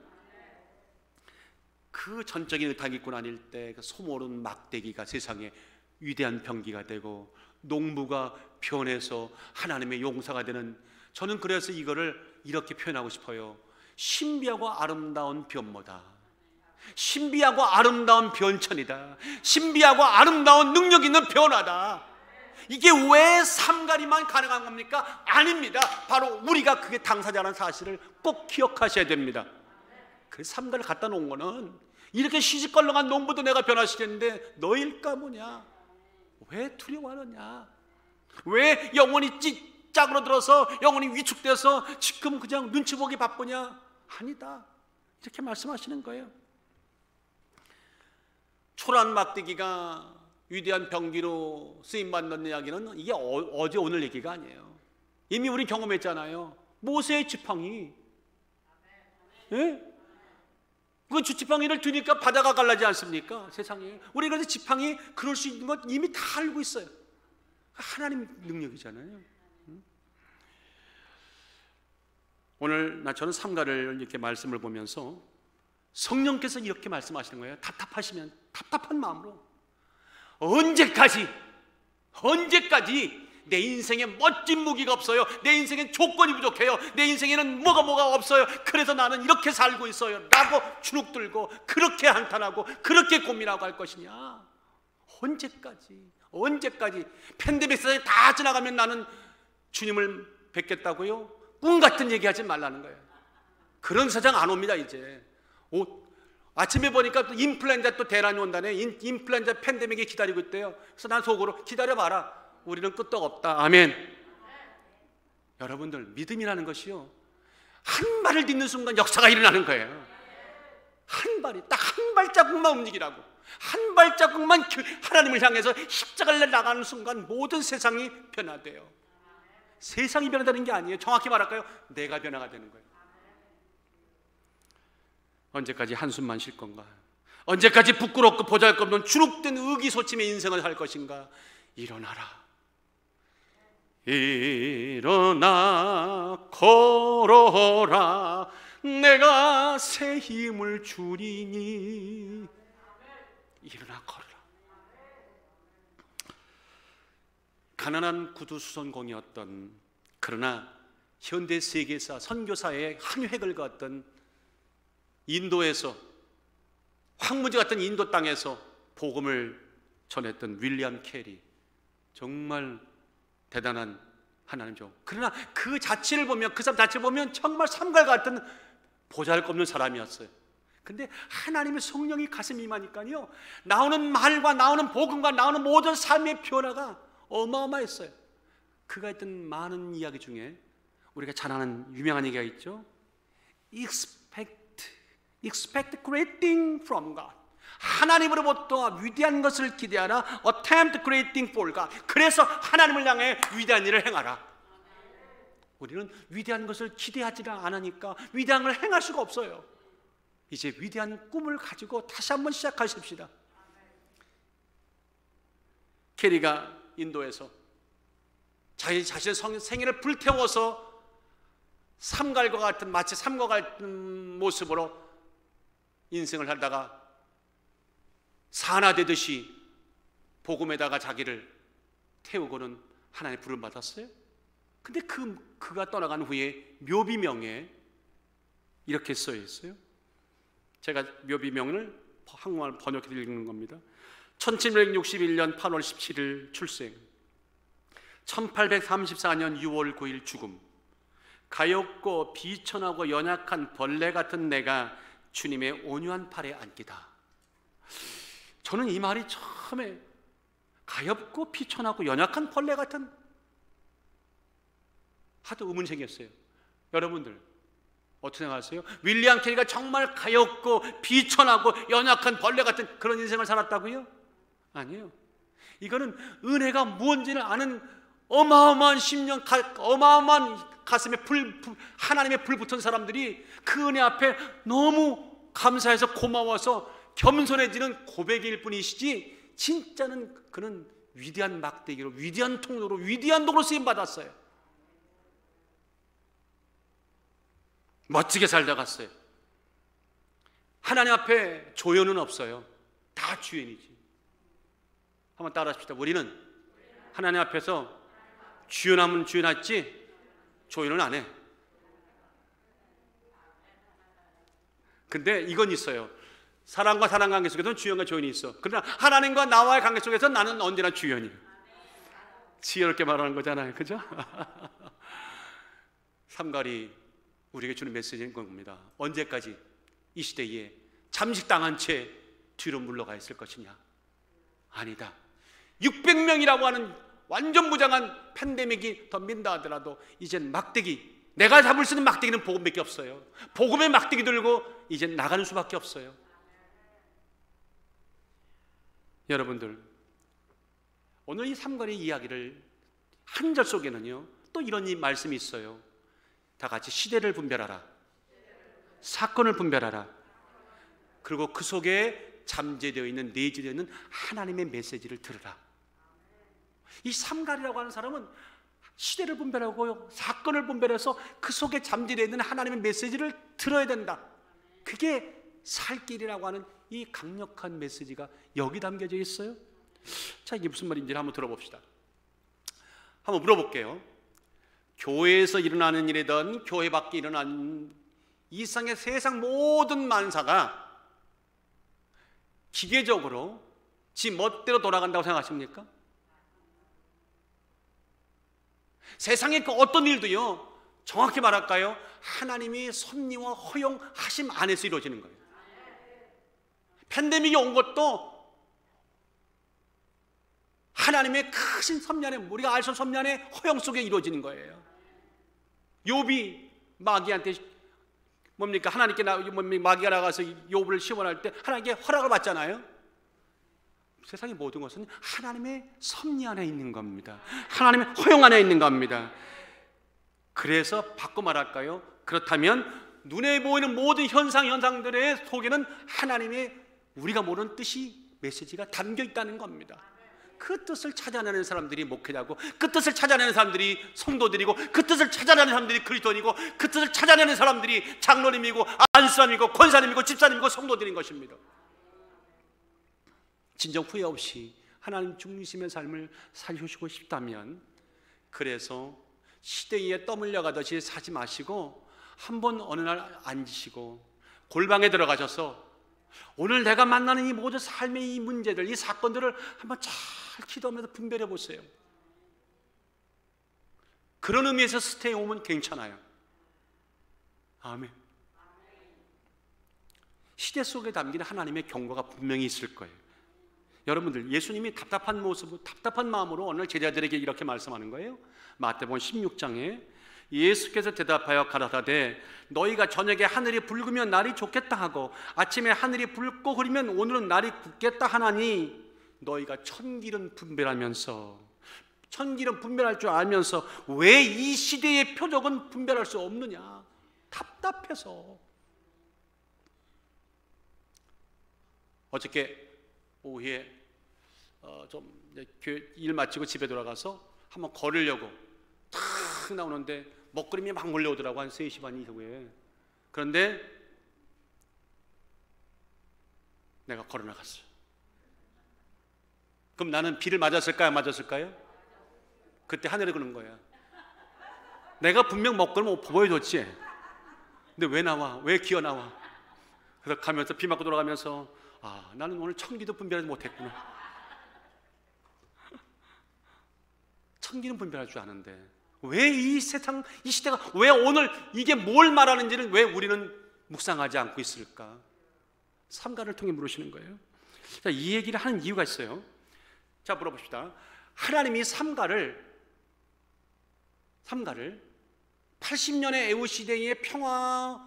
그 전적인 의탁이 있고 나닐 때 그 소모른 막대기가 세상에 위대한 병기가 되고 농부가 변해서 하나님의 용사가 되는, 저는 그래서 이거를 이렇게 표현하고 싶어요. 신비하고 아름다운 변모다. 신비하고 아름다운 변천이다. 신비하고 아름다운 능력 있는 변화다. 이게 왜 삼갈이만 가능한 겁니까? 아닙니다. 바로 우리가 그게 당사자라는 사실을 꼭 기억하셔야 됩니다. 그 삼갈을 갖다 놓은 거는 이렇게 시시껄렁한 농부도 내가 변화시켰는데 너일까 뭐냐? 왜 두려워하느냐? 왜 영혼이 짝으로 들어서 영혼이 위축돼서 지금 그냥 눈치 보기 바쁘냐? 아니다. 이렇게 말씀하시는 거예요. 초란 막대기가 위대한 병기로 쓰임받는 이야기는 이게 어제 오늘 얘기가 아니에요. 이미 우리 경험했잖아요. 모세의 지팡이, 예? 그 지팡이를 드니까 바다가 갈라지지 않습니까? 세상에. 우리 그래서 지팡이 그럴 수 있는 것 이미 다 알고 있어요. 하나님 능력이잖아요. 오늘 저는 삼가를 이렇게 말씀을 보면서 성령께서 이렇게 말씀하시는 거예요. 답답하시면 답답한 마음으로 언제까지 내 인생에 멋진 무기가 없어요. 내 인생엔 조건이 부족해요. 내 인생에는 뭐가 없어요. 그래서 나는 이렇게 살고 있어요 라고 주눅들고 그렇게 한탄하고 그렇게 고민하고 할 것이냐? 언제까지 팬데믹 세상에 다 지나가면 나는 주님을 뵙겠다고요? 꿈 같은 얘기하지 말라는 거예요. 그런 세상 안 옵니다. 이제 아침에 보니까 또 인플루엔자 또 대란이 온다네. 인플루엔자 팬데믹이 기다리고 있대요. 그래서 난 속으로 기다려봐라. 우리는 끄떡없다. 아멘. 여러분들 믿음이라는 것이요, 한 발을 딛는 순간 역사가 일어나는 거예요. 한 발이, 딱 한 발자국만 움직이라고. 한 발자국만 하나님을 향해서 십자가를 나가는 순간 모든 세상이 변화돼요. 세상이 변화되는 게 아니에요. 정확히 말할까요? 내가 변화가 되는 거예요. 언제까지 한숨만 쉴 건가? 언제까지 부끄럽고 보잘것없는 주눅든 의기소침의 인생을 살 것인가? 일어나라. 일어나 걸어라. 내가 새 힘을 주리니. 일어나 걸어라. 가난한 구두수선공이었던, 그러나 현대 세계사 선교사의 한 획을 그었던 인도에서, 황무지 같은 인도 땅에서 복음을 전했던 윌리엄 캐리, 정말 대단한 하나님 종. 그러나 그 자체를 보면, 그 사람 자체를 보면 정말 삼갈 같은 보잘것없는 사람이었어요. 근데 하나님의 성령이 가슴에 임하니까요, 나오는 말과 나오는 복음과 나오는 모든 삶의 변화가 어마어마했어요. 그가 했던 많은 이야기 중에 우리가 잘 아는 유명한 얘기가 있죠. Expect great thing from God. 하나님으로부터 위대한 것을 기대하라. Attempt great thing for God. 그래서 하나님을 향해 위대한 일을 행하라. 우리는 위대한 것을 기대하지 않으니까 위대한 걸 행할 수가 없어요. 이제 위대한 꿈을 가지고 다시 한번 시작하십시다. 캐리가 인도에서 자신의 생애를 불태워서 삼갈과 같은, 마치 삼과 같은 모습으로 인생을 하다가 산화되듯이 복음에다가 자기를 태우고는 하나님의 부름 받았어요. 근데 그가 떠나간 후에 묘비명에 이렇게 써 있어요. 제가 묘비명을 한국말 번역해 드리는 겁니다. 1761년 8월 17일 출생, 1834년 6월 9일 죽음. 가엾고 비천하고 연약한 벌레 같은 내가 주님의 온유한 팔에 앉기다. 저는 이 말이 처음에 가엾고 비천하고 연약한 벌레 같은, 하도 의문생겼어요. 여러분들 어떻게 생각하세요? 윌리엄 캐리가 정말 가엾고 비천하고 연약한 벌레 같은 그런 인생을 살았다고요? 아니에요. 이거는 은혜가 무엇인지를 아는 어마어마한 심령, 어마어마한 가슴에 하나님의 불 붙은 사람들이 그 은혜 앞에 너무 감사해서 고마워서 겸손해지는 고백일 뿐이시지, 진짜는 그는 위대한 막대기로, 위대한 통로로, 위대한 도로 쓰임 받았어요. 멋지게 살다 갔어요. 하나님 앞에 조연은 없어요. 다 주연이지. 한번 따라합시다. 우리는 하나님 앞에서 주연하면 주연했지 조연은 안 해. 근데 이건 있어요. 사람과 사람 관계 속에서는 주연과 조연이 있어. 그러나 하나님과 나와의 관계 속에서 나는 언제나 주연이에요. 지혜롭게 말하는 거잖아요. 그죠? 삼갈이 우리에게 주는 메시지인 겁니다. 언제까지 이 시대에 잠식당한 채 뒤로 물러가 있을 것이냐? 아니다. 600명이라고 하는 완전 무장한 팬데믹이 덤빈다 하더라도 이젠 막대기, 내가 잡을 수 있는 막대기는 복음밖에 없어요. 복음의 막대기 들고 이젠 나가는 수밖에 없어요. 여러분들, 오늘 이 삼갈의 이야기를 한 절 속에는요 또 이런 말씀이 있어요. 다 같이 시대를 분별하라, 사건을 분별하라, 그리고 그 속에 잠재되어 있는, 내재되어 있는 하나님의 메시지를 들으라. 이 삼갈이라고 하는 사람은 시대를 분별하고 사건을 분별해서 그 속에 잠재되어 있는 하나님의 메시지를 들어야 된다. 그게 살 길이라고 하는 이 강력한 메시지가 여기 담겨져 있어요. 자, 이게 무슨 말인지 한번 들어봅시다. 한번 물어볼게요. 교회에서 일어나는 일이든 교회 밖에 일어나는 이 세상 모든 만사가 기계적으로 지 멋대로 돌아간다고 생각하십니까? 세상의 그 어떤 일도요, 정확히 말할까요? 하나님이 섭리와 허용하심 안에서 이루어지는 거예요. 팬데믹이 온 것도 하나님의 크신 섭리 안에, 우리가 알 수 없는 섭리 안에 허용 속에 이루어지는 거예요. 욥이 마귀한테 뭡니까? 하나님께 마귀가 나가서 욥을 시험할 때 하나님께 허락을 받잖아요. 세상의 모든 것은 하나님의 섭리 안에 있는 겁니다. 하나님의 허용 안에 있는 겁니다. 그래서 바꿔 말할까요? 그렇다면 눈에 보이는 모든 현상들의 속에는 하나님의 우리가 모르는 뜻이, 메시지가 담겨 있다는 겁니다. 그 뜻을 찾아내는 사람들이 목회자고, 그 뜻을 찾아내는 사람들이 성도들이고, 그 뜻을 찾아내는 사람들이 그리스도인이고, 그 뜻을 찾아내는 사람들이 장로님이고 안수사님이고 권사님이고 집사님이고 성도들인 것입니다. 진정 후회 없이 하나님 중심의 삶을 살시고 싶다면, 그래서 시대에 떠밀려 가듯이 사지 마시고 한번 어느 날 앉으시고 골방에 들어가셔서 오늘 내가 만나는 이 모든 삶의 이 문제들, 이 사건들을 한번 잘 기도하면서 분별해 보세요. 그런 의미에서 스테이 홈은 괜찮아요. 아멘. 시대 속에 담긴 하나님의 경고가 분명히 있을 거예요. 여러분들, 예수님이 답답한 모습, 답답한 마음으로 오늘 제자들에게 이렇게 말씀하는 거예요. 마태복음 16장에 예수께서 대답하여 가라사대 너희가 저녁에 하늘이 붉으면 날이 좋겠다 하고 아침에 하늘이 붉고 흐리면 오늘은 날이 굳겠다 하나니 너희가 천기름 분별할 줄 알면서 왜 이 시대의 표적은 분별할 수 없느냐? 답답해서. 어저께 오후에 일 마치고 집에 돌아가서 한번 걸으려고 탁 나오는데 먹구름이 막 몰려오더라고. 한 3시 반 이후에. 그런데 내가 걸어 나갔어요. 그럼 나는 비를 맞았을까요? 안 맞았을까요? 그때 하늘에 그런 거야. 내가 분명 먹구름 보여줬지. 근데 왜 나와? 왜 기어 나와? 그래서 가면서 비 맞고 돌아가면서 나는 오늘 천기도 분별하지 못했구나. 천기는 분별할 줄 아는데 왜 이 세상, 이 시대가 왜 오늘 이게 뭘 말하는지는 왜 우리는 묵상하지 않고 있을까? 삼가를 통해 물으시는 거예요. 자, 이 얘기를 하는 이유가 있어요. 자, 물어봅시다. 하나님이 삼가를 80년의 애우 시대의 평화에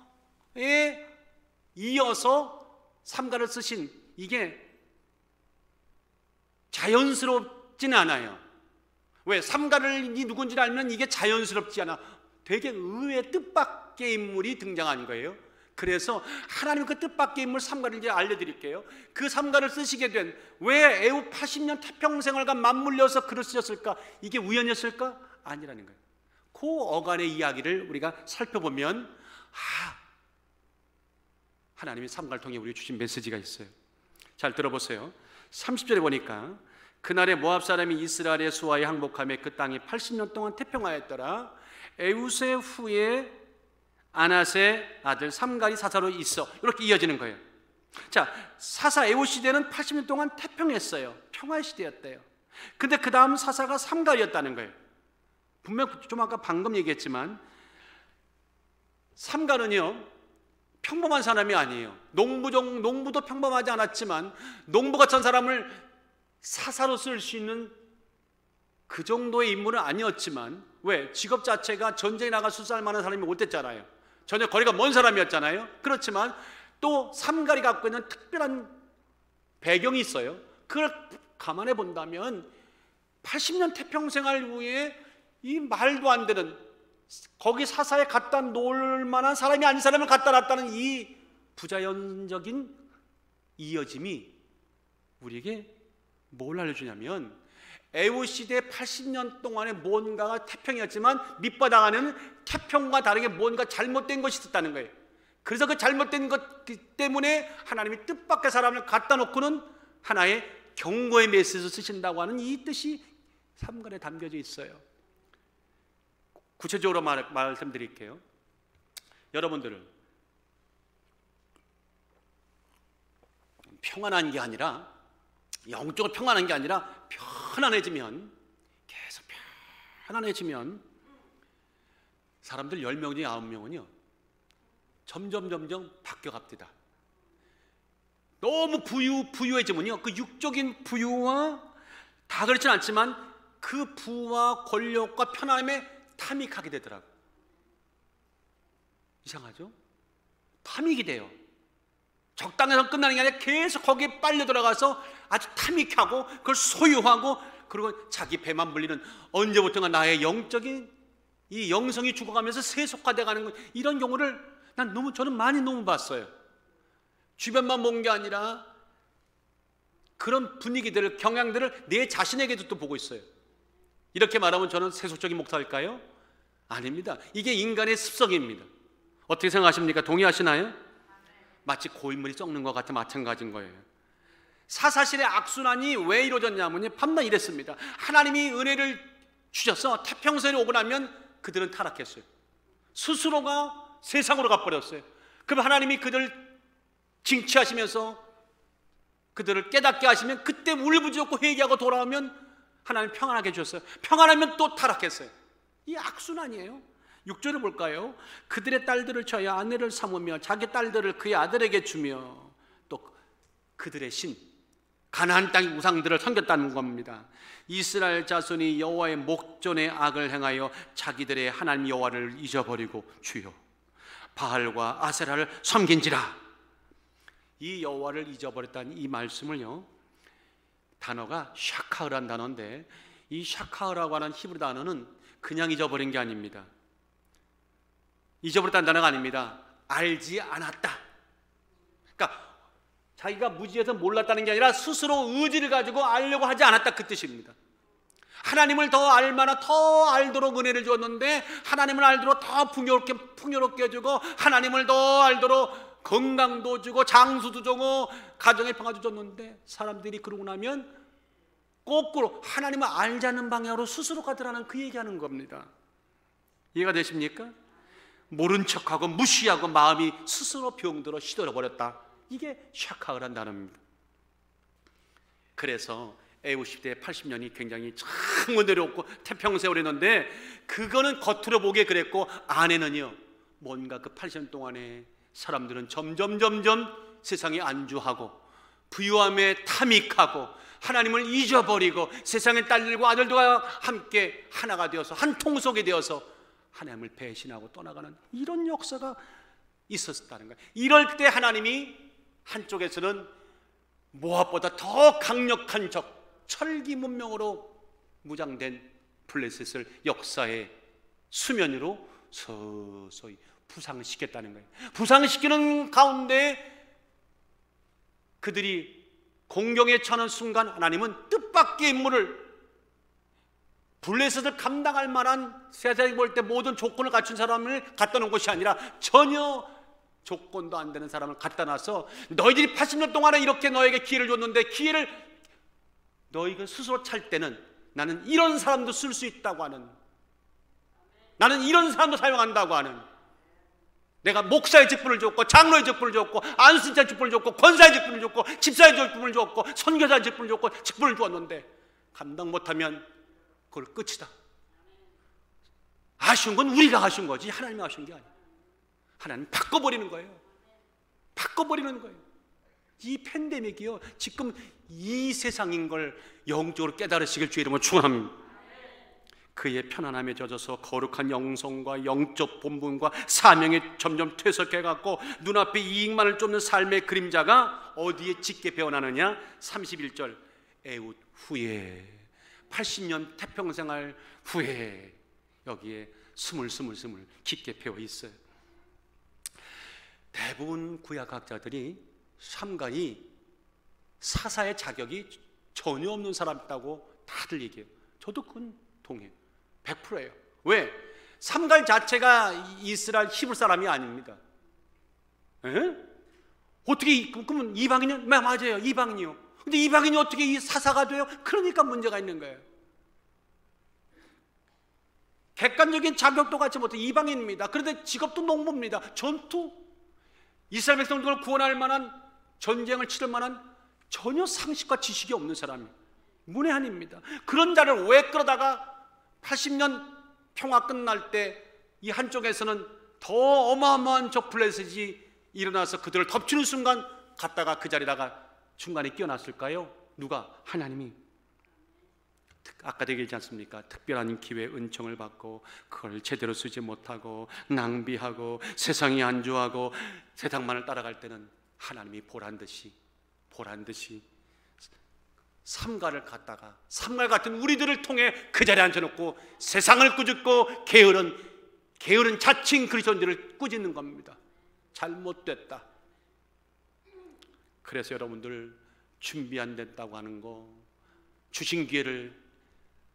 이어서 삼가를 쓰신, 이게 자연스럽지는 않아요. 왜? 삼가를이 누군지 알면 이게 자연스럽지 않아. 되게 의외의 뜻밖의 인물이 등장한 거예요. 그래서 하나님 그 뜻밖의 인물 삼가를 이제 알려드릴게요. 그 삼가를 쓰시게 된, 왜 애후 80년 태평생활과 맞물려서 글을 쓰셨을까? 이게 우연이었을까? 아니라는 거예요. 그 어간의 이야기를 우리가 살펴보면 하나님이 삼가를 통해 우리에게 주신 메시지가 있어요. 잘 들어보세요. 30절에 보니까 그날에 모압 사람이 이스라엘의 수하에 항복하며 그 땅이 80년 동안 태평하였더라. 에웃의 후에 아낫의 아들 삼갈이 사사로 있어. 이렇게 이어지는 거예요. 자, 사사 에웃 시대는 80년 동안 태평했어요. 평화의 시대였대요. 근데 그 다음 사사가 삼갈이었다는 거예요. 분명 좀 아까 방금 얘기했지만 삼갈은요 평범한 사람이 아니에요. 농부도 평범하지 않았지만 농부 같은 사람을 사사로 쓸 수 있는 그 정도의 인물은 아니었지만, 왜? 직업 자체가 전쟁에 나가 수사할 만한 사람이 못 됐잖아요. 전혀 거리가 먼 사람이었잖아요. 그렇지만 또 삼갈이 갖고 있는 특별한 배경이 있어요. 그걸 감안해 본다면 80년 태평생활 후에 이 말도 안 되는, 거기 사사에 갖다 놓을 만한 사람이 아닌 사람을 갖다 놨다는 이 부자연적인 이어짐이 우리에게 뭘 알려주냐면, 애후 시대 80년 동안에 뭔가가 태평이었지만 밑바닥 안에는 태평과 다르게 뭔가 잘못된 것이 있었다는 거예요. 그래서 그 잘못된 것 때문에 하나님이 뜻밖의 사람을 갖다 놓고는 하나의 경고의 메시지를 쓰신다고 하는 이 뜻이 삼갈에 담겨져 있어요. 구체적으로 말씀드릴게요. 여러분들은 평안한 게 아니라, 영적으로 평안한 게 아니라 편안해지면, 계속 편안해지면 사람들 10명 중에 9명은요 점점 바뀌어갑니다. 너무 부유해지면요 그 육적인 부유와 다 그렇진 않지만 그 부와 권력과 편안함에 탐닉하게 되더라고요. 이상하죠? 탐닉이 돼요. 적당해서 끝나는 게 아니라 계속 거기에 빨려 들어가서 아주 탐닉하고 그걸 소유하고, 그리고 자기 배만 불리는, 언제부턴가 나의 영적인 이 영성이 죽어가면서 세속화돼 가는 것, 이런 경우를 저는 많이 너무 봤어요. 주변만 본 게 아니라 그런 분위기들을, 경향들을 내 자신에게도 또 보고 있어요. 이렇게 말하면 저는 세속적인 목사일까요? 아닙니다. 이게 인간의 습성입니다. 어떻게 생각하십니까? 동의하시나요? 마치 고인물이 썩는 것 같아 마찬가지인 거예요. 사사실의 악순환이 왜 이루어졌냐면 밤낮 이랬습니다. 하나님이 은혜를 주셔서 태평성이 오고 나면 그들은 타락했어요. 스스로가 세상으로 가버렸어요. 그럼 하나님이 그들을 징치하시면서 그들을 깨닫게 하시면, 그때 울부짖고 회개하고 돌아오면 하나님 평안하게 해주셨어요. 평안하면 또 타락했어요. 이 악순환이에요. 6절을 볼까요? 그들의 딸들을 쳐야 아내를 삼으며 자기 딸들을 그의 아들에게 주며, 또 그들의 신 가나안 땅의 우상들을 섬겼다는 겁니다. 이스라엘 자손이 여호와의 목전에 악을 행하여 자기들의 하나님 여호와를 잊어버리고 주여 바알과 아세라를 섬긴지라. 이 여호와를 잊어버렸다는 이 말씀을요, 단어가 샤카흐라는 단어인데, 이 샤카흐라고 하는 히브리 단어는 그냥 잊어버린 게 아닙니다. 잊어버렸다는 단어가 아닙니다. 알지 않았다. 그러니까 자기가 무지해서 몰랐다는 게 아니라 스스로 의지를 가지고 알려고 하지 않았다, 그 뜻입니다. 하나님을 더 알만한, 더 알도록 은혜를 주었는데, 하나님을 알도록 더 풍요롭게 해주고, 하나님을 더 알도록 건강도 주고 장수도 주고 가정의 평화도 줬는데, 사람들이 그러고 나면 거꾸로 하나님을 알자는 방향으로 스스로 가더라는 그 얘기하는 겁니다. 이해가 되십니까? 모른 척하고 무시하고 마음이 스스로 병들어 시들어버렸다. 이게 샤카흐란 단어입니다. 그래서 에우 시대의 80년이 굉장히 참 은혜롭고 태평세월이었는데, 그거는 겉으로 보기에 그랬고, 안에는요, 뭔가 그 80년 동안에 사람들은 점점 세상에 안주하고 부유함에 탐닉하고 하나님을 잊어버리고 세상의 딸들과 아들들과 함께 하나가 되어서 한 통속이 되어서 하나님을 배신하고 떠나가는 이런 역사가 있었다는 거예요. 이럴 때 하나님이 한쪽에서는 모압보다 더 강력한 적, 철기 문명으로 무장된 블레셋을 역사의 수면 위로 서서히 부상시켰다는 거예요. 부상시키는 가운데 그들이 공경에 처하는 순간 하나님은 뜻밖의 인물을, 블레셋을 감당할 만한, 세상에 볼 때 모든 조건을 갖춘 사람을 갖다 놓은 것이 아니라 전혀 조건도 안 되는 사람을 갖다 놔서, 너희들이 80년 동안에 이렇게 너에게 기회를 줬는데, 기회를 너희가 스스로 찰 때는 나는 이런 사람도 쓸 수 있다고 하는, 나는 이런 사람도 사용한다고 하는, 내가 목사의 직분을 줬고 장로의 직분을 줬고 안수인자의 직분을 줬고 권사의 직분을 줬고 집사의 직분을 줬고 선교사의 직분을 줬고 직분을 주었는데, 감당 못하면 그걸 끝이다. 아쉬운 건 우리가 아쉬운 거지 하나님이 아쉬운 게 아니에요. 하나님 바꿔버리는 거예요. 바꿔버리는 거예요. 이 팬데믹이요, 지금 이 세상인 걸 영적으로 깨달으시길 주의 이름으로 축원합니다. 그의 편안함에 젖어서 거룩한 영성과 영적 본분과 사명에 점점 퇴색해갖고 눈앞에 이익만을 쫓는 삶의 그림자가 어디에 짙게 배어나느냐? 31절 에웃 후에, 80년 태평생활 후에 여기에 스물스물 깊게 배어 있어요. 대부분 구약학자들이 삼가이 사사의 자격이 전혀 없는 사람이라고 다들 얘기해요. 저도 그건 동의해요. 100%예요. 왜? 삼갈 자체가 이스라엘 히브리 사람이 아닙니다. 에? 어떻게, 그러면 이방인이요? 맞아요, 이방인이요. 근데 이방인이 어떻게 이 사사가 돼요? 그러니까 문제가 있는 거예요. 객관적인 자격도 갖지 못해 이방인입니다. 그런데 직업도 농부입니다. 전투, 이스라엘 백성들을 구원할 만한, 전쟁을 치를 만한 전혀 상식과 지식이 없는 사람이에요. 문외한입니다. 그런 자를 왜 끌어다가 80년 평화 끝날 때 이 한쪽에서는 더 어마어마한 저 블레셋이 일어나서 그들을 덮치는 순간 갔다가 그 자리다가 중간에 끼어났을까요? 누가? 하나님이. 아까도 얘기했지 않습니까? 특별한 기회, 은총을 받고 그걸 제대로 쓰지 못하고 낭비하고 세상이 안주하고 세상만을 따라갈 때는 하나님이 보란듯이 삼가를 갖다가 삼갈 같은 우리들을 통해 그 자리에 앉혀놓고 세상을 꾸짖고 게으른 자칭 그리스도인들을 꾸짖는 겁니다. 잘못됐다. 그래서 여러분들 준비 안 됐다고 하는 거, 주신 기회를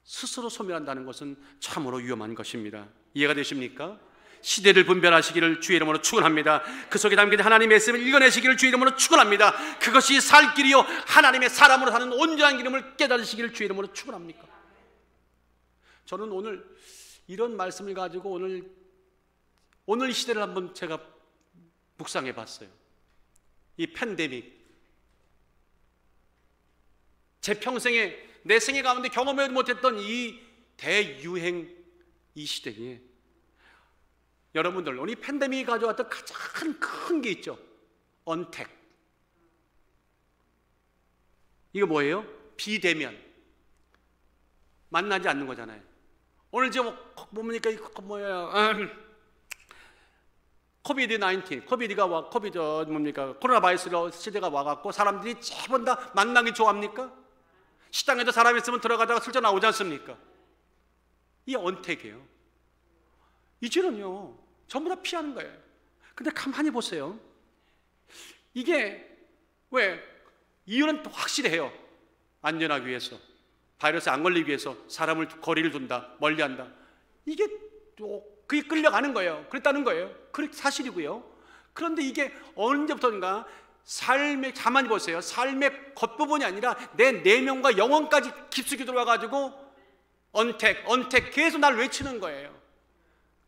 스스로 소멸한다는 것은 참으로 위험한 것입니다. 이해가 되십니까? 시대를 분별하시기를 주의 이름으로 축원합니다. 그 속에 담긴 하나님의 말씀을 읽어내시기를 주의 이름으로 축원합니다. 그것이 살 길이요 하나님의 사람으로 사는 온전한 기름을 깨달으시기를 주의 이름으로 축원합니까? 저는 오늘 이런 말씀을 가지고 오늘 이 시대를 한번 제가 묵상해 봤어요. 이 팬데믹, 제 평생에 내 생애 가운데 경험하지 못했던 이 대유행 이 시대에 여러분들 오늘 이 팬데믹이 가져왔던 가장 큰 게 있죠. 언택. 이거 뭐예요? 비대면. 만나지 않는 거잖아요. 오늘 지금 뭡니까? 코비드19, 뭡니까? 코로나 바이러스 시대가 와갖고 사람들이 제번 다 만나기 좋아합니까? 식당에도 사람 있으면 들어가다가 슬쩍 나오지 않습니까? 이 언택이에요. 이제는요 전부 다 피하는 거예요. 근데 가만히 보세요. 이게 왜? 이유는 확실해요. 안전하기 위해서, 바이러스에 안 걸리기 위해서 사람을 거리를 둔다, 멀리한다. 이게 또 그게 끌려가는 거예요. 그랬다는 거예요. 그게 사실이고요. 그런데 이게 언제부터인가 가만히 보세요. 삶의 겉부분이 아니라 내 내면과 영혼까지 깊숙이 들어와가지고 언택 계속 날 외치는 거예요.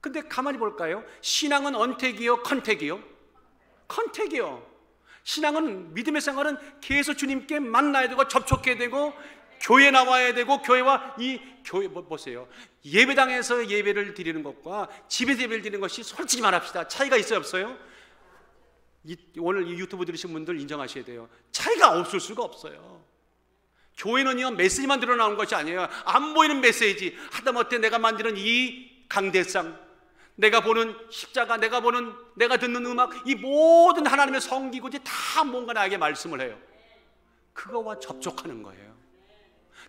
근데 가만히 볼까요? 신앙은 언택이요, 컨택이요? 컨택이요. 신앙은, 믿음의 생활은 계속 주님께 만나야 되고 접촉해야 되고 교회 나와야 되고, 교회와 이 교회 보세요. 예배당에서 예배를 드리는 것과 집에서 예배를 드리는 것이 솔직히 말합시다. 차이가 있어요, 없어요? 오늘 이 유튜브 들으신 분들 인정하셔야 돼요. 차이가 없을 수가 없어요. 교회는요 메시지만 드러나오는 것이 아니에요. 안 보이는 메시지, 하다못해 내가 만드는 이 강대상, 내가 보는 십자가, 내가 듣는 음악, 이 모든 하나님의 성기구지 다 뭔가 나에게 말씀을 해요. 그거와 접촉하는 거예요.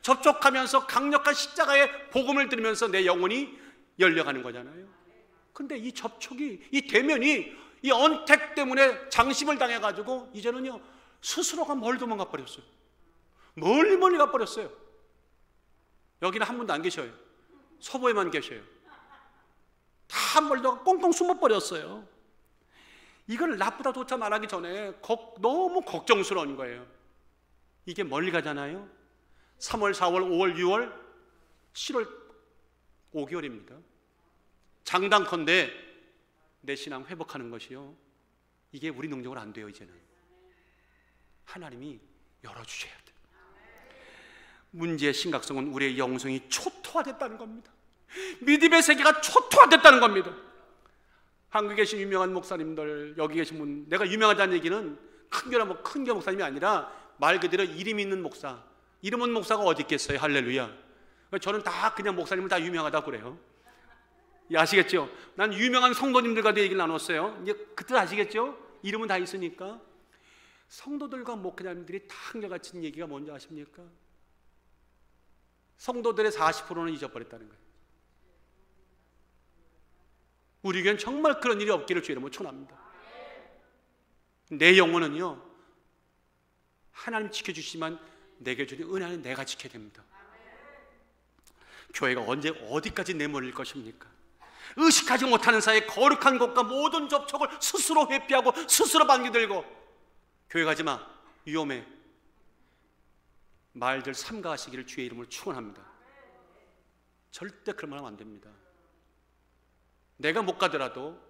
접촉하면서 강력한 십자가의 복음을 들으면서 내 영혼이 열려가는 거잖아요. 근데 이 접촉이, 이 대면이, 이 언택 때문에 장심을 당해가지고 이제는요 스스로가 멀리 도망가 버렸어요. 멀리 가버렸어요. 여기는 한 분도 안 계셔요. 서부에만 계셔요. 다 멀다가 꽁꽁 숨어버렸어요. 이걸 나쁘다조차 말하기 전에 너무 걱정스러운 거예요. 이게 멀리 가잖아요. 3월, 4월, 5월, 6월, 7월 5개월입니다. 장단컨대 내 신앙 회복하는 것이요, 이게 우리 능력으로 안 돼요. 이제는 하나님이 열어주셔야 돼요. 문제의 심각성은 우리의 영성이 초토화됐다는 겁니다. 믿음의 세계가 초토화됐다는 겁니다. 한국에 계신 유명한 목사님들, 여기 계신 분, 내가 유명하다는 얘기는 큰교 목사님이 아니라 말 그대로 이름 있는 목사, 이름 없는 목사가 어디 있겠어요. 할렐루야. 저는 다 그냥 목사님을 다 유명하다고 그래요. 아시겠죠? 난 유명한 성도님들과도 얘기를 나눴어요. 이제 그때 아시겠죠? 이름은 다 있으니까. 성도들과 목회자님들이 다 한결같은 얘기가 뭔지 아십니까? 성도들의 40%는 잊어버렸다는 거예요. 우리 교회는 정말 그런 일이 없기를 주의 이름으로 축원합니다. 내 영혼은요 하나님 지켜주시지만 내게 주신 은혜는 내가 지켜야 됩니다. 교회가 언제 어디까지 내몰릴 것입니까? 의식하지 못하는 사이에 거룩한 것과 모든 접촉을 스스로 회피하고 스스로 반기들고, 교회 가지마, 위험해, 말들 삼가하시기를 주의 이름으로 축원합니다. 절대 그런 말 하면 안 됩니다. 내가 못 가더라도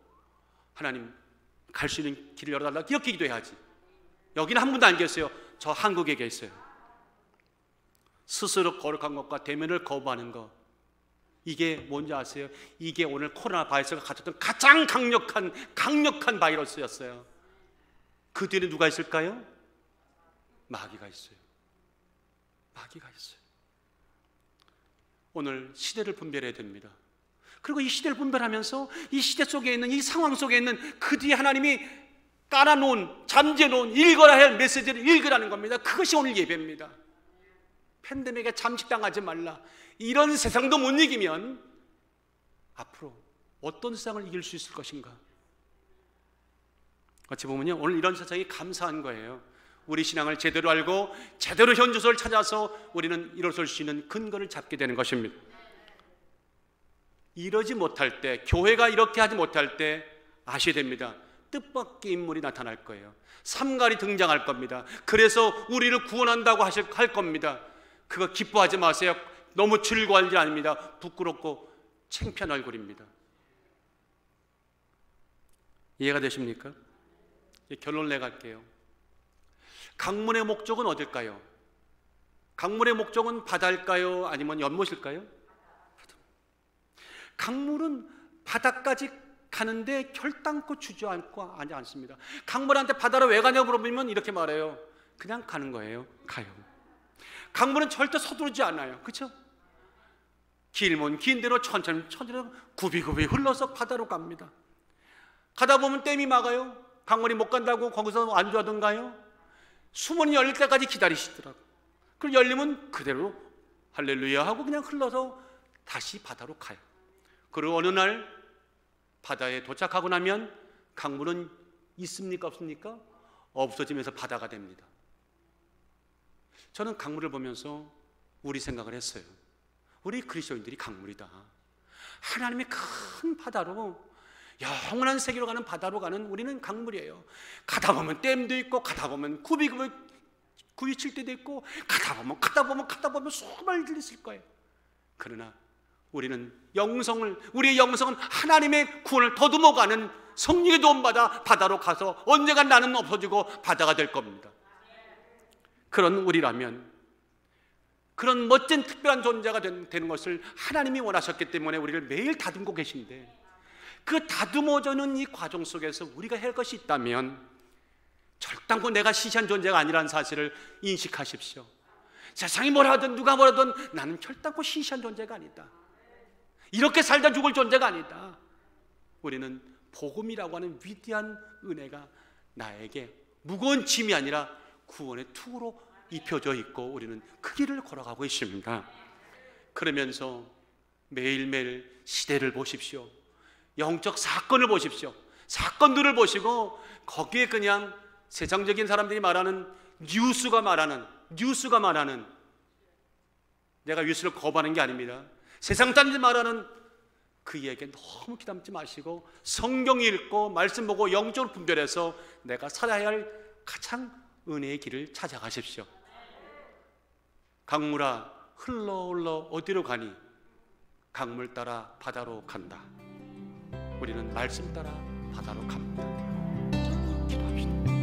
하나님 갈 수 있는 길을 열어달라 이렇게 기도해야지. 여기는 한 분도 안 계세요. 저 한국에 계세요. 스스로 거룩한 것과 대면을 거부하는 것, 이게 뭔지 아세요? 이게 오늘 코로나 바이러스가 가졌던 가장 강력한 바이러스였어요. 그 뒤에 누가 있을까요? 마귀가 있어요. 마귀가 있어요. 오늘 시대를 분별해야 됩니다. 그리고 이 시대를 분별하면서 이 시대 속에 있는, 이 상황 속에 있는 그 뒤에 하나님이 깔아놓은, 잠재놓은 읽어야 할 메시지를 읽으라는 겁니다. 그것이 오늘 예배입니다. 팬데믹에 잠식당하지 말라. 이런 세상도 못 이기면 앞으로 어떤 세상을 이길 수 있을 것인가? 어찌 보면요, 오늘 이런 세상이 감사한 거예요. 우리 신앙을 제대로 알고 제대로 현주소를 찾아서 우리는 일어설 수 있는 근거를 잡게 되는 것입니다. 이러지 못할 때, 교회가 이렇게 하지 못할 때 아셔야 됩니다. 뜻밖의 인물이 나타날 거예요. 삼갈이 등장할 겁니다. 그래서 우리를 구원한다고 할 겁니다. 그거 기뻐하지 마세요. 너무 즐거워할 일 아닙니다. 부끄럽고 창피한 얼굴입니다. 이해가 되십니까? 결론 내갈게요. 강문의 목적은 어딜까요? 강문의 목적은 바다일까요? 아니면 연못일까요? 강물은 바다까지 가는데 결단코 주저앉고 하지 않습니다. 강물한테 바다로 왜 가냐고 물어보면 이렇게 말해요. 그냥 가는 거예요. 가요. 강물은 절대 서두르지 않아요. 그렇죠? 길면 긴 대로 천천히 구비구비 흘러서 바다로 갑니다. 가다 보면 댐이 막아요. 강물이 못 간다고 거기서 안주하던가요? 수문이 열릴 때까지 기다리시더라고요. 그럼 열리면 그대로 할렐루야 하고 그냥 흘러서 다시 바다로 가요. 그리고 어느 날 바다에 도착하고 나면 강물은 있습니까? 없습니까? 없어지면서 바다가 됩니다. 저는 강물을 보면서 우리 생각을 했어요. 우리 그리스도인들이 강물이다. 하나님의 큰 바다로, 영원한 세계로 가는 바다로 가는 우리는 강물이에요. 가다 보면 댐도 있고, 가다 보면 구이 칠 때도 있고, 가다 보면 수많은 일이 있을 거예요. 그러나 우리는 우리의 영성은 하나님의 구원을 더듬어가는 성령의 도움받아 바다로 가서 언젠간 나는 없어지고 바다가 될 겁니다. 그런 우리라면, 그런 멋진 특별한 존재가 되는 것을 하나님이 원하셨기 때문에 우리를 매일 다듬고 계신데, 그 다듬어지는 이 과정 속에서 우리가 할 것이 있다면 절단코 내가 시시한 존재가 아니라는 사실을 인식하십시오. 세상이 뭐라 하든 누가 뭐라 하든 나는 결단코 시시한 존재가 아니다. 이렇게 살다 죽을 존재가 아니다. 우리는 복음이라고 하는 위대한 은혜가 나에게 무거운 짐이 아니라 구원의 투구로 입혀져 있고 우리는 그 길을 걸어가고 있습니다. 그러면서 매일매일 시대를 보십시오. 영적 사건을 보십시오. 사건들을 보시고 거기에 그냥 세상적인 사람들이 말하는 뉴스가 말하는 내가 뉴스를 거부하는 게 아닙니다. 세상 사람들이 말하는 그 이야기에 너무 귀담지 마시고 성경 읽고 말씀 보고 영적으로 분별해서 내가 살아야 할 가장 은혜의 길을 찾아가십시오. 강물아 흘러 어디로 가니? 강물 따라 바다로 간다. 우리는 말씀 따라 바다로 갑니다. 기도합시다.